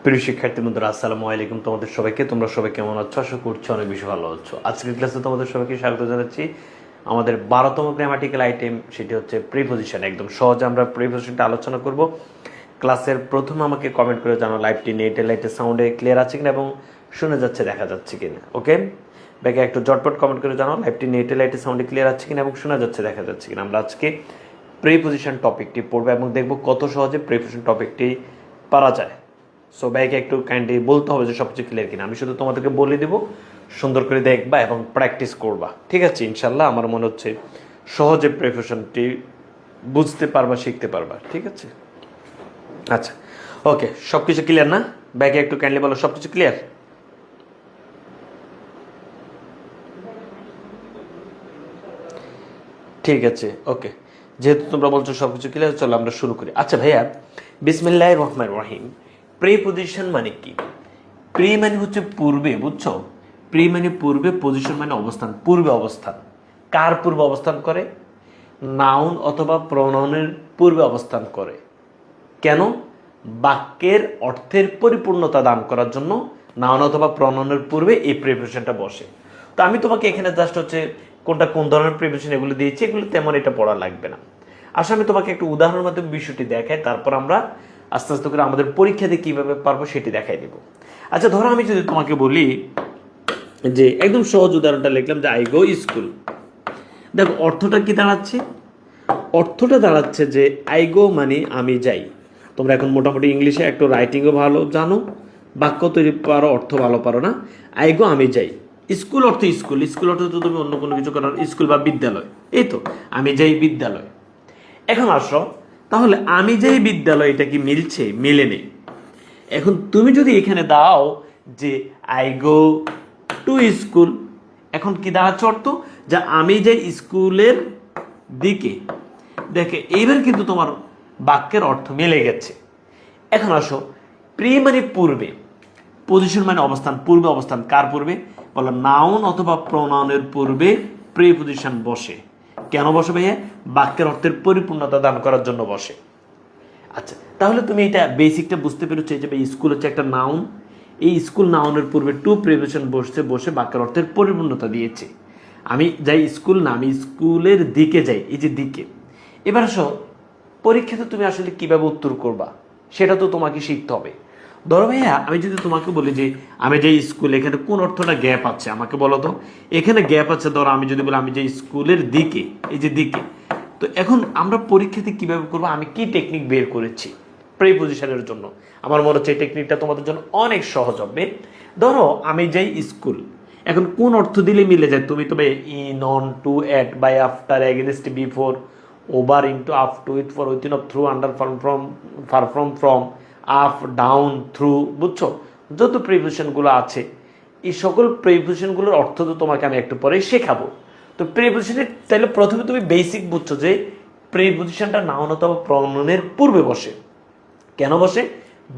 প্রিয় শিক্ষার্থী বন্ধুরা, আসসালামু আলাইকুম। তোমাদের সবাইকে, তোমরা সবাই কেমন আছো? আশা করছি অনেক বেশি ভালো আছো। আজকের ক্লাসে তোমাদের সবাইকে স্বাগত জানাচ্ছি। আমাদের 12তম গ্রামাটিক্যাল আইটেম, সেটি হচ্ছে প্রিপোজিশন। একদম সহজে আমরা প্রিপোজিশনটা আলোচনা করব। ক্লাসের প্রথমে আমাকে কমেন্ট করে জানাও লাইভটি নেটে লাইটে সাউন্ডে ক্লিয়ার আছে কিনা এবং শোনা যাচ্ছে দেখা যাচ্ছে কিনা। ওকে, ব্যাকে একটু জটপট কমেন্ট করে জানাও লাইভটি নেটে লাইটে সাউন্ডে ক্লিয়ার আছে কিনা এবং শোনা যাচ্ছে দেখা যাচ্ছে কিনা। আমরা আজকে প্রিপোজিশন টপিকটি পড়বো এবং দেখবো কত সহজে প্রিপোজিশন টপিকটি পারা যায়। সো ব্যাকে একটু কাইন্ডলি বলতে হবে যে সবচেয়ে ক্লিয়ার কিনা। আমি শুধু তোমাদেরকে বলে দেবো, সুন্দর করে দেখবা এবং প্র্যাকটিস করবা। ঠিক আছে? ইনশাল্লাহ আমার মনে হচ্ছে সহজে প্রিপোজিশনটি বুঝতে পারবা, শিখতে পারবা। ঠিক আছে, আচ্ছা, ওকে, সব কিছু ক্লিয়ার না? ব্যাকে একটু কাইন্ডলি বলো সব কিছু ক্লিয়ার। ঠিক আছে, ওকে, যেহেতু তোমরা বলছো সব কিছু ক্লিয়ার, চলো আমরা শুরু করি। আচ্ছা ভাইয়া, বিসমিল্লাহির রহমানির রহিম। প্রিপোজিশন মানে কি? প্রি মানে হচ্ছে পূর্বে, বুঝছো? প্রি মানে পূর্বে, পজিশন মানে অবস্থান, পূর্বে অবস্থান। কার পূর্বে অবস্থান করে? নাউন অথবা প্রোনাউনের পূর্বে অবস্থান করে। কেন? বাক্যের অর্থের পরিপূর্ণতা দান করার জন্য নাউন অথবা প্রোনাউনের পূর্বে এই প্রিপোজিশনটা বসে। তো আমি তোমাকে এখানে জাস্ট হচ্ছে কোনটা কোন ধরনের প্রিপোজিশন এগুলো দিয়েছি, এগুলো তেমন এটা পড়া লাগবে না। আসলে আমি তোমাকে একটু উদাহরণের মাধ্যমে বিষয়টি দেখাই, তারপর আমরা আস্তে আস্তে করে আমাদের পরীক্ষাতে কিভাবে পারবো সেটি দেখাই দেবো। আচ্ছা, ধরো আমি যদি তোমাকে বলি যে একদম সহজ উদাহরণটা লিখলাম যে আই গো স্কুল। দেখো অর্থটা কি দাঁড়াচ্ছে? অর্থটা দাঁড়াচ্ছে যে আই গো মানে আমি যাই। তোমরা এখন মোটামুটি ইংলিশে একটু রাইটিংও ভালো জানো, বাক্য তৈরি পারো, অর্থ ভালো পারো না। আই গো আমি যাই। স্কুল অর্থ স্কুল, স্কুল অর্থ তো তুমি অন্য কোনো কিছু করার, স্কুল বা বিদ্যালয়, এই তো আমি যাই বিদ্যালয়। এখন আসো, তাহলে আমি যাই বিদ্যালয়, এটা কি মিলছে? মিলে নেই। এখন তুমি যদি এখানে দাও যে আই গো টু স্কুল, এখন কি দাঁড়াচ্ছে অর্থ? যে আমি যাই স্কুলের দিকে। দেখে এইবার কিন্তু তোমার বাক্যের অর্থ মিলে গেছে। এখন আসো, প্রি মানে পূর্বে, পজিশন মানে অবস্থান, পূর্বে অবস্থান। কার পূর্বে? বলো নাউন অথবা প্রোনাউনের পূর্বে প্রিপোজিশন বসে। কেন বসে ভাইয়া? বাক্যের অর্থের পরিপূর্ণতা দান করার জন্য বসে। আচ্ছা, তাহলে তুমি এটা বেসিকটা বুঝতে পেরেছো যে স্কুল হচ্ছে একটা নাউন। এই স্কুল নাউনের পূর্বে টু প্রিপোজিশন বসে বাক্যের অর্থের পরিপূর্ণতা দিয়েছে। আমি যাই স্কুল না, আমি স্কুলের দিকে যাই, এই যে দিকে। এবার আসো, পরীক্ষাতে তুমি আসলে কিভাবে উত্তর করবা সেটা তো তোমাকে শিখতে হবে। ধরো ভাইয়া, আমি যদি তোমাকে বলি যে আমি যে স্কুল, এখানে কোন অর্থটা গ্যাপ আছে আমাকে বলো তো। এখানে গ্যাপ আছে। ধরো আমি যদি বলি আমি যে স্কুলের দিকে, এই যে দিকে। তো এখন আমরা পরীক্ষাতে কিভাবে করবো, আমি কি টেকনিক বের করেছি প্রিপোজিশনের জন্য, আমার মনে হচ্ছে এই টেকনিকটা তোমাদের জন্য অনেক সহজ হবে। ধরো আমি যাই স্কুল, এখন কোন অর্থ দিলে মিলে যায়? তুমি তবে in, on, to, at, by, after, against, before, over, into, up to, with, for, within, of, through, under, far from, up, down, through, বুঝছো? যত প্রিপোজিশনগুলো আছে, এই সকল প্রিপোজিশনগুলোর অর্থ তো তোমাকে আমি একটু পরে শেখাবো। তো প্রিপোজিশনের তাহলে প্রথমে তুমি বেসিক বুঝছো যে প্রিপোজিশনটা নাউন অথবা প্রনাউনের পূর্বে বসে। কেন বসে?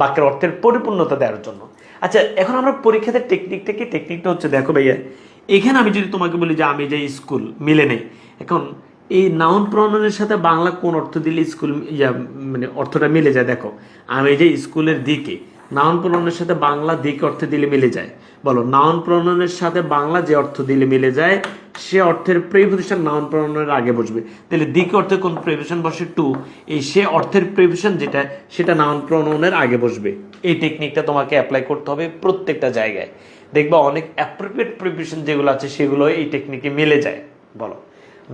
বাক্যের অর্থের পরিপূর্ণতা দেওয়ার জন্য। আচ্ছা, এখন আমরা পরীক্ষাতে টেকনিকটা কি? টেকনিকটা হচ্ছে, দেখো ভাইয়া, এখানে আমি যদি তোমাকে বলি যে আমি যাই স্কুল, মিলে নেই। এখন এই নাউন প্রনাউনের সাথে বাংলা কোন অর্থ দিলে স্কুল মানে অর্থটা মিলে যায়? দেখো আমি যাই স্কুলের দিকে, নাউন প্রনাউনের সাথে বাংলা দিক অর্থ দিলে মিলে যায়। বলো, নাউন প্রনাউনের সাথে বাংলা যে অর্থ দিলে মিলে যায় সে অর্থের প্রিপোজিশন নাউন প্রনাউনের আগে বসবে। তাহলে দিক অর্থে কোন প্রিপোজিশন বসে? টু। এই সে অর্থের প্রিপোজিশন যেটা, সেটা নাউন প্রনাউনের আগে বসবে। এই টেকনিকটা তোমাকে অ্যাপ্লাই করতে হবে প্রত্যেকটা জায়গায়। দেখবা অনেক অ্যাপ্রোপ্রিয়েট প্রিপোজিশন যেগুলো আছে সেগুলো এই টেকনিকে মিলে যায়। বলো,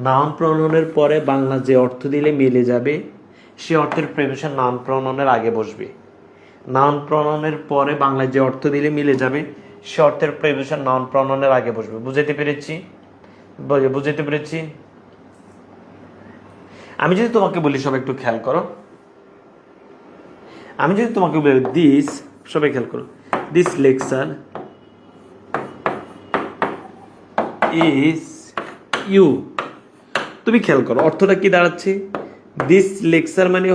নাউন প্রনাউনের পরে বাংলা যে অর্থ দিলে মিলে যাবে সে অর্থের প্রিপোজিশন নাউন প্রনাউনের আগে বসবে। নাউন প্রনাউনের পরে বাংলা যে অর্থ দিলে মিলে যাবে সে অর্থের প্রিপোজিশন নাউন প্রনাউনের আগে বসবে। বুঝাতে পেরেছি? বুঝাতে পেরেছি? আমি যদি তোমাকে বলি, সবাই একটু খেয়াল করো, আমি যদি তোমাকে বলি দিস, সবাই খেয়াল করো, দিস লেকচার ইজ ইউ। তুমি খেয়াল করো অর্থটা কি দাঁড়াচ্ছে? দিস লেকচার মানে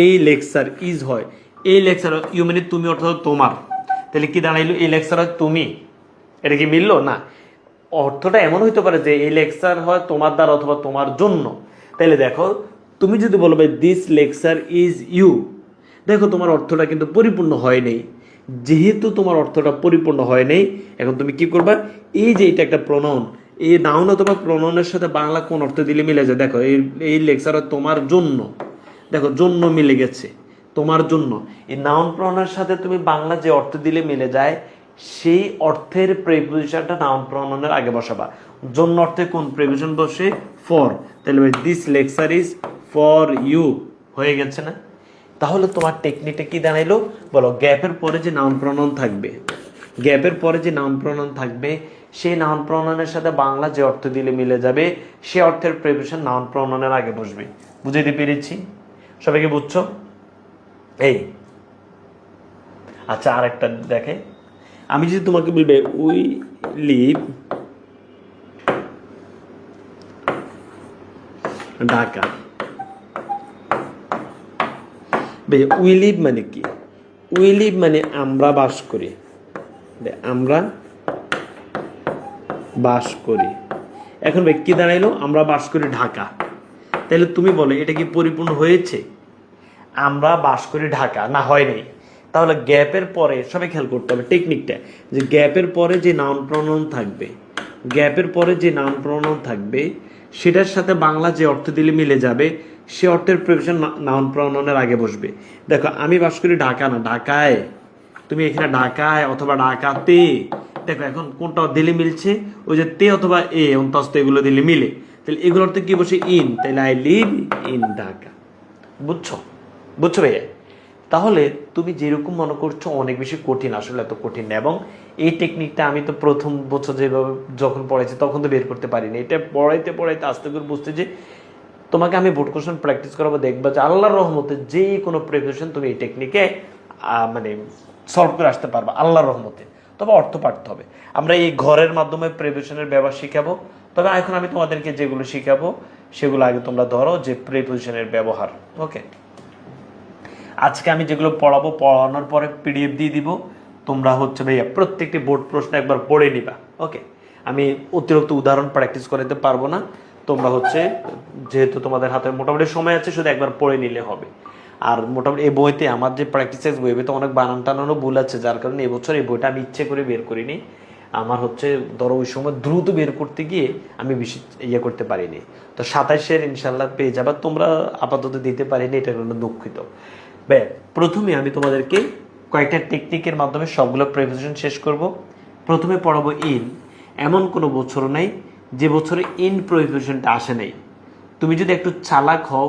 এই লেকচার, ইজ হয় এই লেকচার, ইউ মানে তুমি, অর্থাৎ তোমার। তাহলে কি দাঁড়াইলো? এই লেকচার হয় তুমি। এটা কি মিললো না? অর্থটা এমন হইতে পারে যে এই লেকচার হয় তোমার দ্বারা অথবা তোমার জন্য। তাহলে দেখো, তুমি যদি বলো ভাই দিস লেকচার ইজ ইউ, দেখো তোমার অর্থটা কিন্তু পরিপূর্ণ হয় নাই। যেহেতু তোমার অর্থটা পরিপূর্ণ হয় নাই, এখন তুমি কি করবা, এই যে এটা একটা প্রোনাউন, এই নাউন অথবা প্রোনাউনের সাথে বাংলা কোন অর্থ দিলে মিলে যায়, দেখো এই লেকচারে তোমার জন্য, দেখো জন্য মিলে গেছে, তোমার জন্য। এই নাউন প্রোনাউনের সাথে তুমি বাংলা যে অর্থ দিলে মিলে যায়, সেই অর্থের প্রিপোজিশনটা নাউন প্রোনাউনের আগে বসাবা। জন্য অর্থে কোন প্রিপোজিশন বসে, ফর। তাহলে ভাই this lecture is for you, হয়ে গেছে না? তাহলে তোমার টেকনিকটা কি দাঁড়াইলো বলো, গ্যাপের পরে যে নাউন প্রোনাউন থাকবে, গ্যাপের পরে যে নাউন প্রোনাউন থাকবে, সেই নাউন প্রোনাউনের সাথে বাংলা যে অর্থ দিলে মিলে যাবে, সে অর্থের প্রিপোজিশন নাউন প্রোনাউনের আগে বসবে। বুঝাইতে পেরেছি? সবাইকে বুঝছো? এই আচ্ছা, আরেকটা দেখে, আমি যদি তোমাকে বলবে we live Dhaka, we live মানে কি? উই লিভ মানে আমরা বাস করি, আমরা বাস করি। এখন ভাই কি দাঁড়াইলো, আমরা বাস করি ঢাকা। তাহলে তুমি বলো এটা কি পরিপূর্ণ হয়েছে? আমরা বাস করি ঢাকা, না হয় নাই। তাহলে গ্যাপের পরে সবাই খেয়াল করতে হবে টেকনিকটা, যে গ্যাপের পরে যে নাউন প্রোনাউন থাকবে, গ্যাপের পরে যে নাউন প্রোনাউন থাকবে, সেটার সাথে বাংলা যে অর্থ দিলে মিলে যাবে, সে অর্থের প্রিপোজিশন নাউন প্রোনাউনের আগে বসবে। দেখো আমি বাস করি ঢাকা, না ঢাকায়, তুমি এখানে ঢাকায় অথবা ঢাকাতে, দেখো এখন কোনটা দিলে মিলছে, ওই যে তে অথবা এ অন্তস্থ এগুলো দিলে মিলে, তাহলে এগুলোর অর্থ কি বসে, ইন। তাহলে আই লিভ ইন ঢাকা। বুঝছো? বুঝছো ভাইয়া? তাহলে তুমি যেরকম মনে করছো অনেক বেশি কঠিন, আসলে এত কঠিন না। এবং এই টেকনিকটা আমি তো প্রথম বছর যেভাবে যখন পড়াইছি তখন তো বের করতে পারিনি, এটা পড়াইতে পড়াইতে আস্তে করে বুঝতে, যে তোমাকে আমি বোর্ড কোশ্চেন প্র্যাকটিস করাবো, দেখবা যে আল্লাহর রহমতে যে কোনো প্রিপারেশন তুমি এই টেকনিকে মানে সলভ করে আসতে পারবা আল্লাহর রহমতে। তবে অর্থ পাঠতে হবে। আমরা এই ঘরের মাধ্যমে প্রিপোজিশনের ব্যবহার শিখাবো। তবে এখন আমি তোমাদেরকে যেগুলো শিখাবো সেগুলো আগে তোমরা ধরো, যে প্রিপোজিশনের ব্যবহার। ওকে, আজকে আমি যেগুলো পড়াবো, পড়ানোর পরে পিডিএফ দিয়ে দিব, তোমরা হচ্ছে ভাইয়া প্রত্যেকটি বোর্ড প্রশ্ন একবার পড়ে নিবা। ওকে, আমি অতিরিক্ত উদাহরণ প্র্যাকটিস করাতে পারবো না, তোমরা হচ্ছে যেহেতু তোমাদের হাতে মোটামুটি সময় আছে, শুধু একবার পড়ে নিলে হবে। আর মোটামুটি এই বইতে আমার যে প্র্যাকটিস বইবে তো অনেক বানান টানানো ভুল আছে, যার কারণে এবছর এই বইটা আমি ইচ্ছে করে বের করিনি। আমার হচ্ছে ধরো ওই সময় দ্রুত বের করতে গিয়ে আমি বেশি ইয়ে করতে পারিনি। তো 27-এর ইনশাল্লাহ পেয়ে যাবা, তোমরা আপাতত দিতে পারিনি, এটার জন্য দুঃখিত। প্রথমে আমি তোমাদেরকে কয়েকটা টেকনিকের মাধ্যমে সবগুলো প্রিপোজিশন শেষ করব। প্রথমে পড়াবো ইন। এমন কোনো বছর নাই যে বছরে ইন প্রিপোজিশনটা আসে নাই। তুমি যদি একটু চালাক হও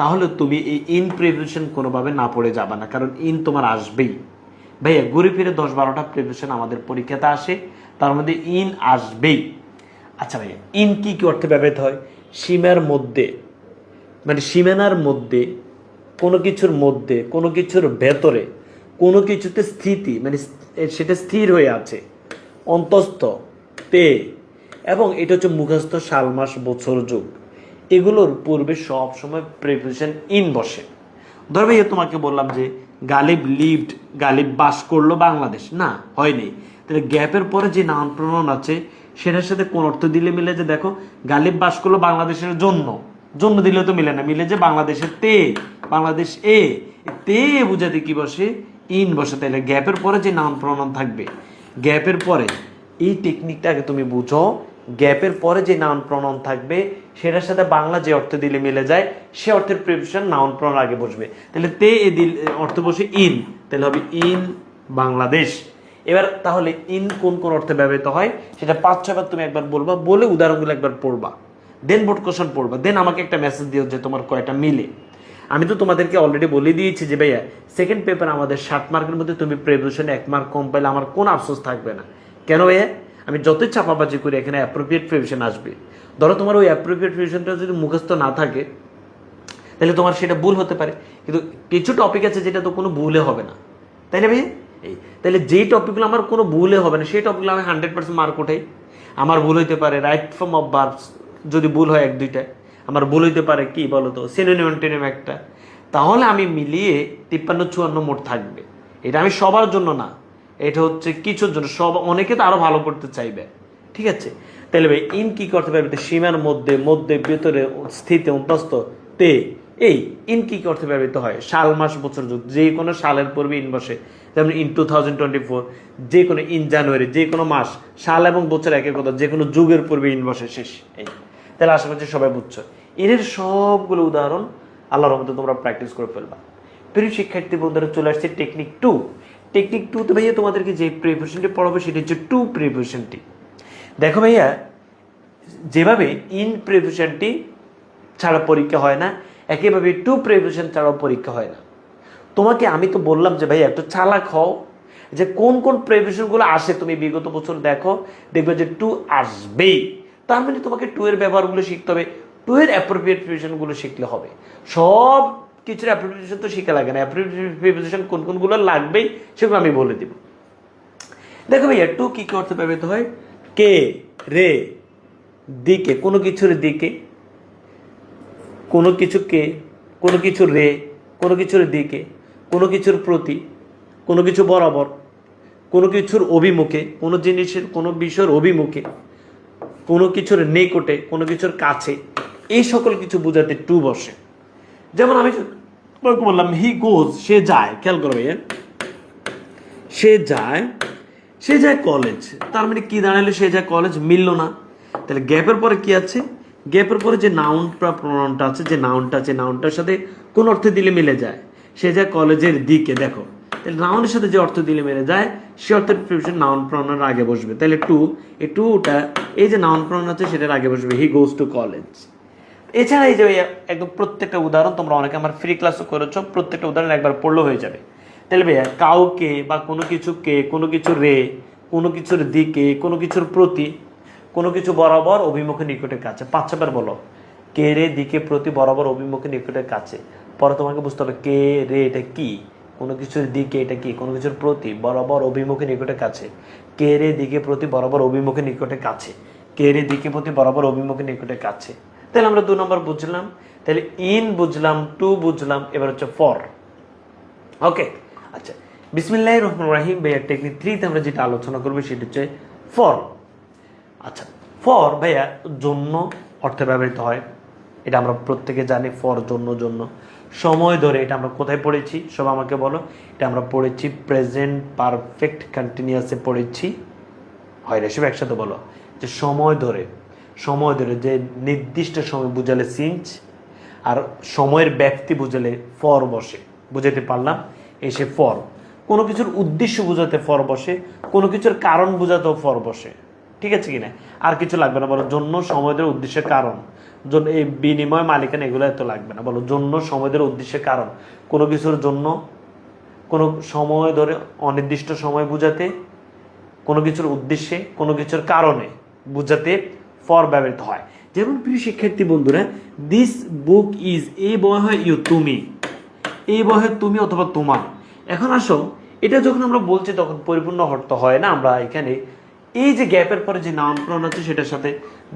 তাহলে তুমি এই ইন প্রিপোজিশন কোনোভাবে না পড়ে যাবে না, কারণ ইন তোমার আসবেই। ভাইয়া ঘুরে ফিরে 10-12টা প্রিপোজিশন আমাদের পরীক্ষাতে আসে, তার মধ্যে ইন আসবেই। আচ্ছা ভাইয়া, ইন কি কি অর্থে ব্যবহৃত হয়? সীমার মধ্যে, মানে সীমানার মধ্যে, কোনো কিছুর মধ্যে, কোনো কিছুর ভেতরে, কোনো কিছুতে স্থিতি, মানে সেটা স্থির হয়ে আছে, অন্তস্থ, তে, এবং এটা হচ্ছে মুখস্থ, সাল, মাস, বছর, যুগ, এগুলোর পূর্বে সব সময় প্রিপোজিশন ইন বসে। ধর ভাইয়া তোমাকে বললাম যে গালিব লিভড, গালিব বাস করলো বাংলাদেশ, না হয়নি। তাহলে গ্যাপের পরে যে নাউন প্রোনাউন আছে সেটার সাথে কোন অর্থ দিলে মিলে, যে দেখো গালিব বাস করলো বাংলাদেশের জন্য, জন্য দিলে তো মিলে না, মিলে যে বাংলাদেশের তে, বাংলাদেশ এ, তে বুঝাতে কি বসে, ইন বসে। তাহলে গ্যাপের পরে যে নাউন প্রোনাউন থাকবে, গ্যাপের পরে, এই টেকনিকটা আগে তুমি বুঝো, গ্যাপের পরে যে নাউন প্রোনাউন থাকবে সেটার সাথে বাংলা যে অর্থ দিলে মিলে যায়, সে অর্থের প্রিপোজিশন নাউন প্রোনাউন আগে বসবে। তাহলে তে এ দিল অর্থ বসে ইন, তাহলে হবে ইন বাংলাদেশ। এবার তাহলে ইন কোন কোন অর্থে ব্যবহৃত হয় সেটা 5-6 বার তুমি একবার বলবা, বলে উদাহরণগুলো একবার পড়বা, দেন বোর্ড কোশ্চেন পড়বা, দেন আমাকে একটা মেসেজ দিও যে তোমার কয়টা মিলে। আমি তো তোমাদেরকে অলরেডি বলে দিয়েছি যে ভাইয়া সেকেন্ড পেপার আমাদের 60 মার্কের মধ্যে তুমি প্রিপোজিশনে 1 মার্ক কম পাইলে আমার কোনো আফসোস থাকবে না। কেন ভাইয়া? আমি যতই চাপাবাজি করি এখানে অ্যাপ্রোপ্রিয়েট প্রিপোজিশন আসবে। ধরো তোমার ওই অ্যাপ্রোপ্রিয়েট প্রিপোজিশনটা যদি মুখস্থ না থাকে তাহলে তোমার সেটা ভুল হতে পারে, কিন্তু কিছু টপিক আছে যেটা তো কোনো ভুলে হবে না, তাই না ভাই? এই তাহলে যেই টপিকগুলো আমার কোনো ভুলে হবে না সেই টপিকগুলো আমি 100% মার্ক ওঠাই। আমার ভুল হইতে পারে রাইট ফর্ম অফ ভার্বস, যদি ভুল হয় 1-2টা, আমার ভুল হইতে পারে কি বলো তো, সিনোনিম অ্যান্টোনিম একটা, তাহলে আমি মিলিয়ে 53-54 মোট থাকবে। এটা আমি সবার জন্য না, এটা হচ্ছে কিছুর জন্য, সব অনেকে তো আরো ভালো করতে চাইবে, ঠিক আছে? তাহলে ভাই ইন কি করতে পারবে? সীমার মধ্যে, মধ্যে, ভেতরে, স্থিতি, অন্তস্থ, তে, এই ইন কি অর্থে ব্যবহৃত হয়? সাল, মাস, বছর, যুগ। যে কোনো সালের পূর্বে ইন বসে, যেমন ইন 2024, যে কোনো ইন জানুয়ারি, যে কোনো মাস, সাল এবং বছর একই কথা, যে কোনো যুগের পূর্বে ইন বসে, শেষ। এই তাহলে আশা করছি সবাই বুঝছো। এর সবগুলো উদাহরণ আল্লাহর রহমতে তোমরা প্র্যাকটিস করে ফেলবা। প্রিয় শিক্ষার্থী বন্ধুরা, চলে আসছে টেকনিক 2। টেকনিক 2তে ভাইয়া তোমাদেরকে যে প্রিপারেশনটি পড়াবে সেটা হচ্ছে টু প্রিপারেশনটি। দেখো ভাইয়া, যেভাবে ইন প্রিপারেশনটি ছাড়া পরীক্ষা হয় না, একইভাবে টু প্রিপারেশন ছাড়াও পরীক্ষা হয় না। তোমাকে আমি তো বললাম যে ভাই একটু চালাক হও, যে কোন কোন প্রিপারেশনগুলো আসে তুমি বিগত বছর দেখো, দেখবে যে টু আসবেই। তার মানে তোমাকে টু এর ব্যবহারগুলো শিখতে হবে, টু এর অ্যাপ্রোপ্রিয়েট প্রিপারেশনগুলো শিখলে হবে। সব কিছুর অ্যাপ্রোপ্রিয়েশন তো শিখে লাগে না, অ্যাপ্রোপ্রিয়েট প্রিপারেশন কোন কোনগুলো লাগবেই সেগুলো আমি বলে দিব। দেখো ভাইয়া, টু কি কি অর্থে ব্যবহৃত হয়? কে, রে, দিকে, কোনো কিছুর দিকে, কোনো কিছুকে, কোনো কিছুর রে, কোনো কিছুর দিকে, কোনো কিছুর প্রতি, কোনো কিছু বরাবর, কোনো কিছুর অভিমুখে, কোনো জিনিসের কোনো বিষয়ের অভিমুখে, কোনো কিছুর নিকটে, কোনো কিছুর কাছে, এই সকল কিছু বোঝাতে টু বসে। যেমন আমি বললাম হি গোজ, সে যায়, খেয়াল করবে, সে যায়, সে যায় কলেজ। তার মানে কি দাঁড়ালো? সে যায় কলেজ, মিলল না। তাহলে গ্যাপের পরে কি আছে? গ্যাপের পরে যে নাউনটা প্রনাউনটা আছে, যে নাউনটা আছে, নাউনটার সাথে কোন অর্থে দিলে মিলে যায়? সে যায় কলেজের দিকে। দেখো, তাহলে নাউনের সাথে যে অর্থ দিলে মিলে যায় সে অর্থের প্রিপোজিশন নাউন প্রনাউনের আগে বসবে। তাহলে টু, এই টুটা এই যে নাউন প্রনাউন আছে সেটার আগে বসবে, হি গোজ টু কলেজ। এছাড়া এই যে একদম প্রত্যেকটা উদাহরণ তোমরা অনেকে আমার ফ্রি ক্লাসও করেছো, প্রত্যেকটা উদাহরণ একবার পড়লেও হয়ে যাবে। তাহলে ভাইয়া, কাউকে বা কোনো কিছুকে, কোনো কিছু রে, কোনো কিছুর দিকে, কোনো কিছুর প্রতি, কোনো কিছু বরাবর, অভিমুখে, নিকটের কাছে। 5 বলো, কে, রে, দিকে, প্রতি, বরাবর, অভিমুখে, নিকটের কাছে। পরে তোমাকে বুঝতে হবে কে, রে এটা কি, কোনো কিছুর দিকে এটা কি, কোনো কিছুর প্রতি, বরাবর, অভিমুখে, নিকটের কাছে। কে, রে, দিকে, প্রতি, বরাবর, অভিমুখে, নিকটের কাছে। কে, রে, দিকে, প্রতি, বরাবর, অভিমুখে, নিকটের কাছে। তাহলে আমরা 2 নম্বর বুঝলাম। তাহলে ইন বুঝলাম, টু বুঝলাম, এবার হচ্ছে ফর। ওকে, আচ্ছা, বিসমিল্লাহির রহমানির রহিম ভাইয়া, টেকনিক 3তে আমরা যেটা আলোচনা করবো সেটা হচ্ছে ফর। আচ্ছা, ফর ভাইয়া জন্য অর্থে ব্যবহৃত হয়, এটা আমরা প্রত্যেকে জানি। ফর জন্য, জন্য, সময় ধরে, এটা আমরা কোথায় পড়েছি? সব আমাকে বলো। এটা আমরা পড়েছি প্রেজেন্ট পারফেক্ট কন্টিনিউয়াসে পড়েছি, হয় না? সব একসাথে বলো, যে সময় ধরে, সময় ধরে, যে নির্দিষ্ট সময় বুঝালে সিঞ্চ, আর সময়ের ব্যক্তি বুঝালে ফর বসে। বুঝাতে পারলাম? এসে ফর। কোনো কিছুর উদ্দেশ্য বুঝাতে ফর বসে, কোনো কিছুর কারণ বুঝাতেও ফর বসে। ঠিক আছে কিনা? আর কিছু লাগবে না, বলো জন্য, সময় ধরে, উদ্দেশ্যের কারণ। জন্য, এই বিনিময়, মালিকানা, এগুলো এত লাগবে না। বলো জন্য, সময় ধরে, উদ্দেশ্যের কারণ। কোনো কিছুর জন্য, কোনো সময় ধরে, অনির্দিষ্ট সময় বুঝাতে, কোনো কিছুর উদ্দেশ্যে, কোনো কিছুর কারণে বুঝাতে ফর ব্যবহৃত হয়। যেমন প্রিয় শিক্ষার্থী বন্ধুরা, দিস বুক ইজ, এই বই হয় ইউ, তুমি, এই বই হয় তুমি অথবা তোমার। এখন আসো, এটা যখন আমরা বলছি তখন পরিপূর্ণ অর্থ হয় না। আমরা এখানে এই যে গ্যাপের পরে যে নাউন প্রনাউন আছে সেটার সাথে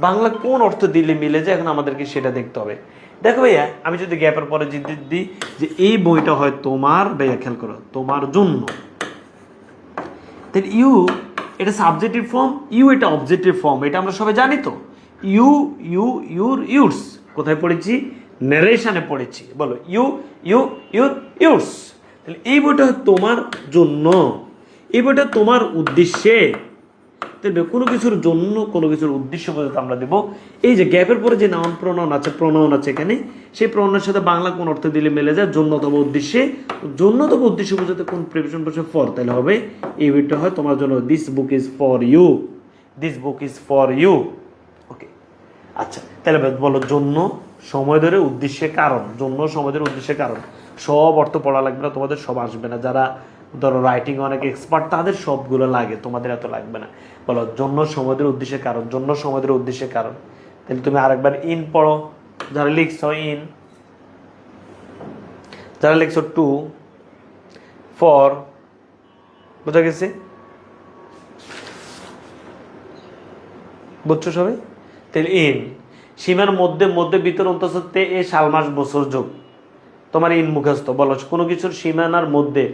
বাংলা কোন অর্থ দিলে মিলে যায়, এখন আমাদেরকে সেটা দেখতে হবে। দেখো ভাইয়া, আমি যদি গ্যাপের পরে যদি দিই যে এই বইটা হয় তোমার, ভাইয়া খেয়াল করো, তোমার জন্য, তাহলে ইউ এটা সাবজেক্টিভ ফর্ম, ইউ এটা অবজেক্টিভ ফর্ম, এটা আমরা সবাই জানি তো। ইউ, ইউ, ইউর, ইউরস, কোথায় পড়েছি? নারেশনে পড়েছি। বলো ইউ, ইউ, ইউর, ইউরস। তাহলে এই বইটা হয় তোমার জন্য, এই বইটা তোমার উদ্দেশ্যে। তাহলে কোনো কিছুর জন্য, কোনো কিছুর উদ্দেশ্য বোঝাতে আমরা দেবো এই যে গ্যাপের পরে যে নাউন প্রনাউন আছে, প্রনাউন আছে এখানে, সেই প্রনাউনের সাথে বাংলা কোন অর্থ দিলে মিলে যায়? জন্য অথবা উদ্দেশ্যে। জন্য অথবা উদ্দেশ্য বোঝাতে কোন প্রিপোজিশন বসে? ফর। তাহলে হবে এই বইটা হয় তোমার জন্য, this book is for you, this book is for you. Okay, আচ্ছা, তাহলে বলো জন্য, সময় ধরে, উদ্দেশ্যে, কারণ। জন্য, সময় ধরে, উদ্দেশ্যে, কারণ। সব অর্থ পড়া লাগবে না তোমাদের, সব আসবে না। যারা ধরো রাইটিং অনেক এক্সপার্ট তাদের সবগুলো লাগে, তোমাদের এত লাগবে না। বলো জন্য, সময় ধরে, উদ্দেশ্যে, কারণ। জন্য, সময় ধরে, উদ্দেশ্যে, কারণ। তাহলে তুমি আরেকবার ইন পড়ো, যারা লিখছো ইন, যারা লিখছো টু, ফর, বোঝা গেছে? বুঝছো সবাই? তাহলে ইন, সীমার মধ্যে, মধ্যে, ভিতর, অন্তঃসত্ত্বে, এ সাল, মাস, বছর, যোগ। তোমার ইন মুখস্থ। বলো কোনো কিছুর সীমানার মধ্যে,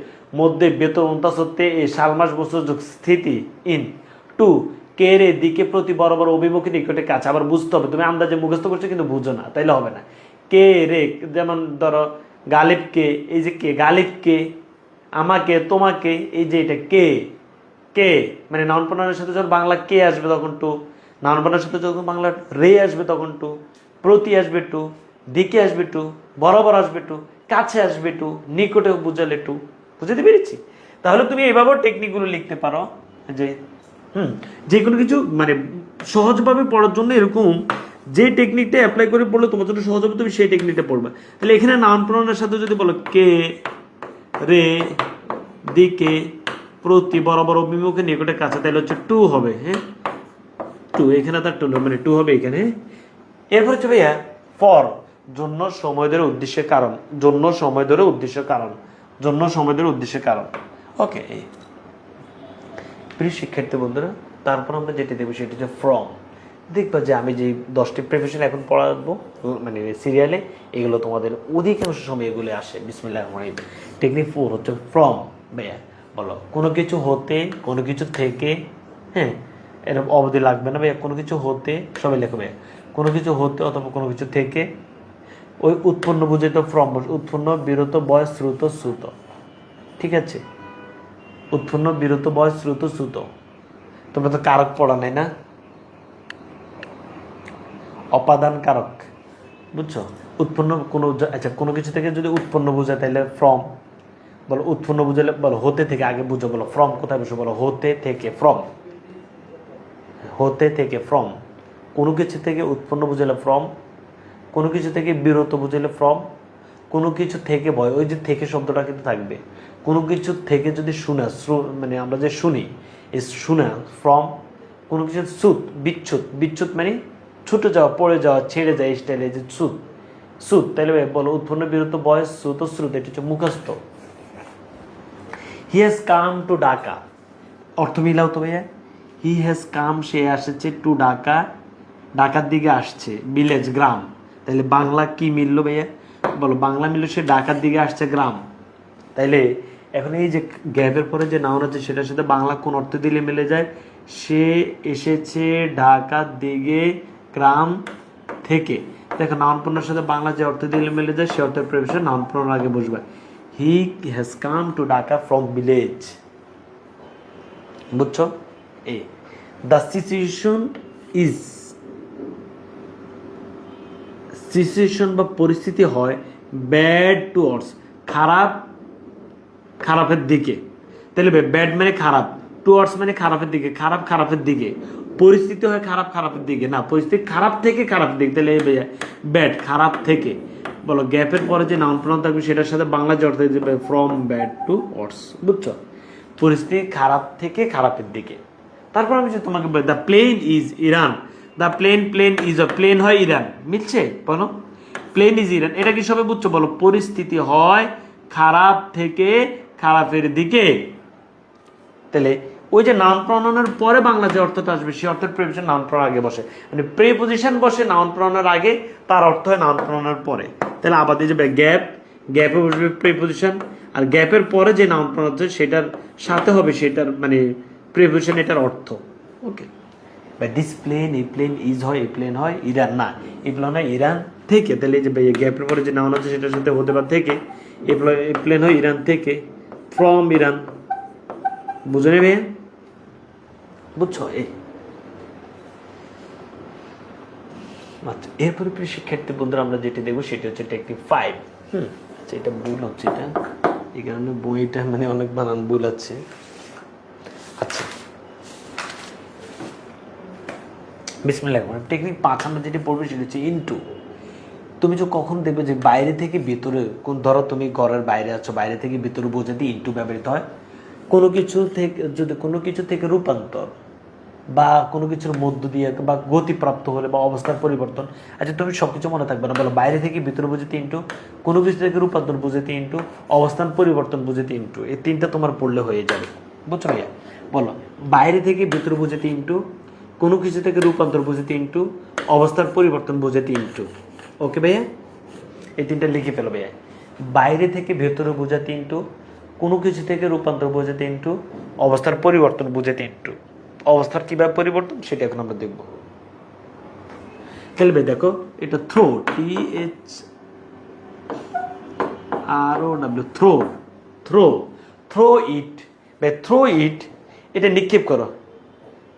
মধ্যে, ভেতর, অন্তঃসত্ত্বে, এ সাল, মাস, বছর, যোগ, স্থিতি, ইন। টু, কে, রে, দিকে, প্রতি, বরাবর, অভিমুখে, নিকটে, কাছে। আবার বুঝতে হবে, তুমি আন্দাজে মুখস্থ করছো কিন্তু বুঝো না, তাইলে হবে না। কে রে, যেমন ধরো গালিব কে, এই যে কে, গালিব কে, আমাকে, তোমাকে, এই যে এটা কে, কে মানে নাউন প্রোনাউনের সাথে যখন বাংলা কে আসবে তখন টু, নাউন প্রোনাউনের সাথে যখন বাংলা রে আসবে তখন টু, প্রতি আসবে টু, দিকে আসবে টু, বরাবর আসবে টু, কাছে আসবে টু, নিকটে বুঝালে টু। বুঝতে পেরেছি? তাহলে তুমি এইভাবেও টেকনিকগুলো লিখতে পারো যে যে কোনো কিছু মানে সহজভাবে পড়ার জন্য এরকম যে টেকনিকটা অ্যাপ্লাই করে পড়লে তোমার জন্য সহজ হবে, তুমি সেই টেকনিকটা পড়বে। তাহলে এখানে নাউন প্রোনাউনের সাথে যদি বলো কে, রে, দিকে, প্রতি, বরাবর, অভিমুখে, নিকটে, কাছে, তাহলে হচ্ছে টু হবে। হ্যাঁ, টু এখানে তার টু মানে টু হবে এখানে। এরপর হচ্ছে ভাইয়া ফর, জন্য, সময় ধরে, উদ্দেশ্যের কারণ, জন্য, সময় ধরে, উদ্দেশ্যের কারণ, জন্য, সময় ধরে, উদ্দেশ্যের কারণ। ওকে, প্রিয় শিক্ষার্থী বন্ধুরা, তারপর আমরা যেটা দেখবো সেটা হচ্ছে ফ্রম। দেখবা যে আমি যে 10টি প্রিপারেশন এখন পড়াবো মানে সিরিয়ালে, এগুলো তোমাদের অধিকাংশ সময় এগুলো আসে। বিসমিল্লাহির রহমানির রহিম। টেকনিক 4 হচ্ছে ফ্রম। ভাইয়া বলো, কোনো কিছু হতে, কোনো কিছু থেকে, হ্যাঁ এরকম অবধি লাগবে না ভাইয়া, কোনো কিছু হতে, সবাই লেখো ভাইয়া, কোনো কিছু হতে অথবা কোনো কিছু থেকে, ওই উৎপন্ন বুঝে তো ফ্রম, উৎপন্ন, বিরত, বয়, শ্রুত, শ্রুত। ঠিক আছে, উৎপন্ন, বিরত, বয়, শ্রুত, শ্রুত। তোমরা তো কারক পড়া নাই না, অপাদান কারক, বুঝছো? উৎপন্ন কোনো, আচ্ছা কোনো কিছু থেকে যদি উৎপন্ন বোঝায় তাহলে ফ্রম। বলো উৎপন্ন বুঝালে বলো হতে থেকে, আগে বুঝো, বলো ফ্রম কোথায় বসে, বলো হতে থেকে, ফ্রম, হতে থেকে, ফ্রম। কোনো কিছু থেকে উৎপন্ন বুঝালে ফ্রম, কোনো কিছু থেকে বিরত বুঝালে ফ্রম, কোনো কিছু থেকে ভয়, ওই যে থেকে শব্দটা কিন্তু থাকবে। কোনো কিছু থেকে যদি শোনা, মানে আমরা যে শুনি, এই শোনা ফ্রম। কোনো কিছু সুত, বিচ্ছুত, বিচ্ছুত মানে ছুটে যাওয়া, পড়ে যাওয়া, ছেড়ে যায়, স্টাইলে যে সুত, সুত। তাহলে বলো উৎপন্ন, বিরত, বয়স, শ্রুত, শ্রুত, এটা হচ্ছে মুখস্থ। He has come to Dhaka, অর্থ মিলাও তো ভাইয়া। হি হ্যাজ কাম, সে আসছে, টু ঢাকা, ঢাকার দিকে আসছে, ভিলেজ, গ্রাম। তাহলে বাংলা কি মিললো ভাইয়া? বলো বাংলা মিললো সে ঢাকার দিকে আসছে, গ্রাম। তাইলে এখন এই যে গ্যাপের পরে যে নাউন আছে সেটার সাথে বাংলা কোন অর্থ দিলে মিলে যায়? সে এসেছে ঢাকার দিকে গ্রাম থেকে। দেখো নাউন প্রোনাউনের সাথে বাংলা যে অর্থ দিলে মিলে যায় সে অর্থের প্রিপোজিশন নাউন প্রোনাউন আগে বসবে। He has come to Dhaka from village. বুঝছো? A the situation is, situation বা পরিস্থিতি হয় ব্যাড টুয়ার্ডস, খারাপ, খারাপের দিকে। তাহলে ব্যাড মানে খারাপ, টুয়ার্ডস মানে খারাপের দিকে, খারাপ, খারাপের দিকে। পরিস্থিতি হয় খারাপ, খারাপের দিকে না, পরিস্থিতি খারাপ থেকে খারাপ দিকে। তাহলে ব্যাড, খারাপ থেকে। বলো গ্যাপের পরে যে নাউন প্রোনাউন থাকবে সেটার সাথে বাংলা যে অর্থ দিবে ফ্রম ব্যাড টু ওয়ার্ডস। বুঝছো? পরিস্থিতি খারাপ থেকে খারাপের দিকে। তারপর আমি যে তোমাকে the plane is Iran, the plane, plane is, plane হয় ইরান, মিলছে? বলো প্লেন ইজ ইরান, এটা কি সবাই বুঝছো? বলো পরিস্থিতি হয় খারাপ থেকে খারাপের দিকে। তাহলে ওই যে নাউন প্রোনাউনের পরে বাংলা যে অর্থটা আসবে সেই অর্থের প্রিপোজিশন নাউন প্রোনাউন আগে বসে, মানে প্রিপোজিশন বসে নাউন প্রোনাউনের আগে, তার অর্থ হয় নাউন প্রোনাউনের পরে। তাহলে আবার দিয়ে যাবে গ্যাপ, গ্যাপে বসবে প্রিপোজিশন, আর গ্যাপের পরে যে নাউন প্রোনাউন আছে সেটার সাথে হবে সেটার মানে প্রিপোজিশন, এটার অর্থ। ওকে, বা দিস প্লেন, এই প্লেন ইজ হয়, এই প্লেন হয় ইরান, না এই প্লেন হয় ইরান থেকে। তাহলে এই যে গ্যাপের পরে যে নাউন আছে সেটার সাথে হতে পারে থেকে, এই প্লেন হয় ইরান থেকে, ফ্রম ইরান। বুঝে নেবে? বুঝছো? এই আচ্ছা, এরপরে প্রিয় শিক্ষার্থী বন্ধুরা আমরা যেটি দেখবো সেটা হচ্ছে টেকনিক 5। আচ্ছা, এটা ভুল হচ্ছে, এটা এই কারণে বইটা মানে অনেক বানান ভুল আছে। আচ্ছা, বিসমিল্লাহির রহমানির রহিম। টেকনিক 5 আমরা যেটি পড়বো সেটা হচ্ছে ইনটু। তুমি যে কখন দেখবে যে বাইরে থেকে ভিতরে, কোন ধরো তুমি ঘরের বাইরে আছো, বাইরে থেকে ভিতরে বোঝাতে ইনটু ব্যবহৃত হয়। কোনো কিছু থেকে, যদি কোনো কিছু থেকে রূপান্তর বা কোনো কিছুর মধ্য দিয়ে বা গতিপ্রাপ্ত হলে বা অবস্থার পরিবর্তন। আচ্ছা, তুমি সবকিছু মনে থাকবে না, বলো বাইরে থেকে ভিতরে বুঝতে ইনটু, কোনো কিছু থেকে রূপান্তর বুঝতে ইনটু, অবস্থান পরিবর্তন বুঝতে ইনটু। এই তিনটা তোমার পড়লে হয়ে যাবে। বুঝছো ভাইয়া? বলো বাইরে থেকে ভিতরে বুঝতে ইনটু, কোনো কিছু থেকে রূপান্তর বুঝতে ইনটু, অবস্থার পরিবর্তন বুঝতে ইনটু। ওকে ভাইয়া, এই তিনটা লিখে ফেলো ভাইয়া। বাইরে থেকে ভেতরে বোঝাতে ইনটু, কোনো কিছু থেকে রূপান্তর বোঝাতে ইনটু, অবস্থার পরিবর্তন বুঝাতে ইনটু। অবস্থার কিভাবে পরিবর্তন সেটা এখন আমরা দেখব। তাহলে ভাই দেখো, এটা throw, THRO, THROW, throw, throw, throw it, throw it, এটা নিক্ষেপ করো,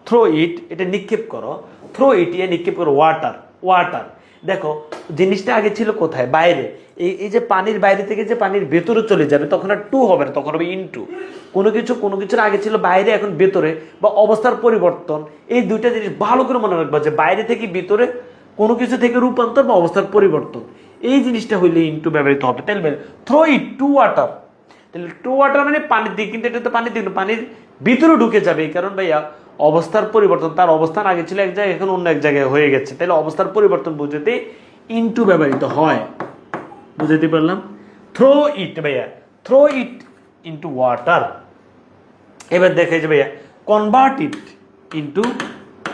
থ্রো ইট, এটা নিক্ষেপ করো, থ্রো ইট, ইয়ে নিক্ষেপ করো, ওয়াটার, ওয়াটার। দেখো জিনিসটা আগে ছিল কোথায়, বাইরে, এই যে পানির বাইরে থেকে যে পানির ভেতরে চলে যাবে তখন আর টু হবে না, তখন হবে ইনটু। কোনো কিছুর আগে ছিল বাইরে, এখন ভেতরে, বা অবস্থার পরিবর্তন, এই দুইটা জিনিস ভালো করে মনে রাখবা, যে বাইরে থেকে ভিতরে, কোনো কিছু থেকে রূপান্তর বা অবস্থার পরিবর্তন, এই জিনিসটা হইলে ইনটু ব্যবহৃত হবে। তাহলে থ্রো ইট টু ওয়াটার, তাহলে টু ওয়াটার মানে পানির দিক, কিন্তু এটা তো পানির দিক, পানির ভিতরে ঢুকে যাবে, এই কারণ ভাইয়া অবস্থার পরিবর্তন, তার অবস্থান আগে ছিল এক জায়গায়, এখন অন্য এক জায়গায় হয়ে গেছে, তাহলে অবস্থার পরিবর্তন বুঝতে ইনটু ব্যবহৃত হয়। বুঝতে পারলাম? থ্রো ইট ভাইয়া, থ্রো ইট ইনটু ওয়াটার। এবার দেখে যে ভাইয়া কনভার্ট ইট ইনটু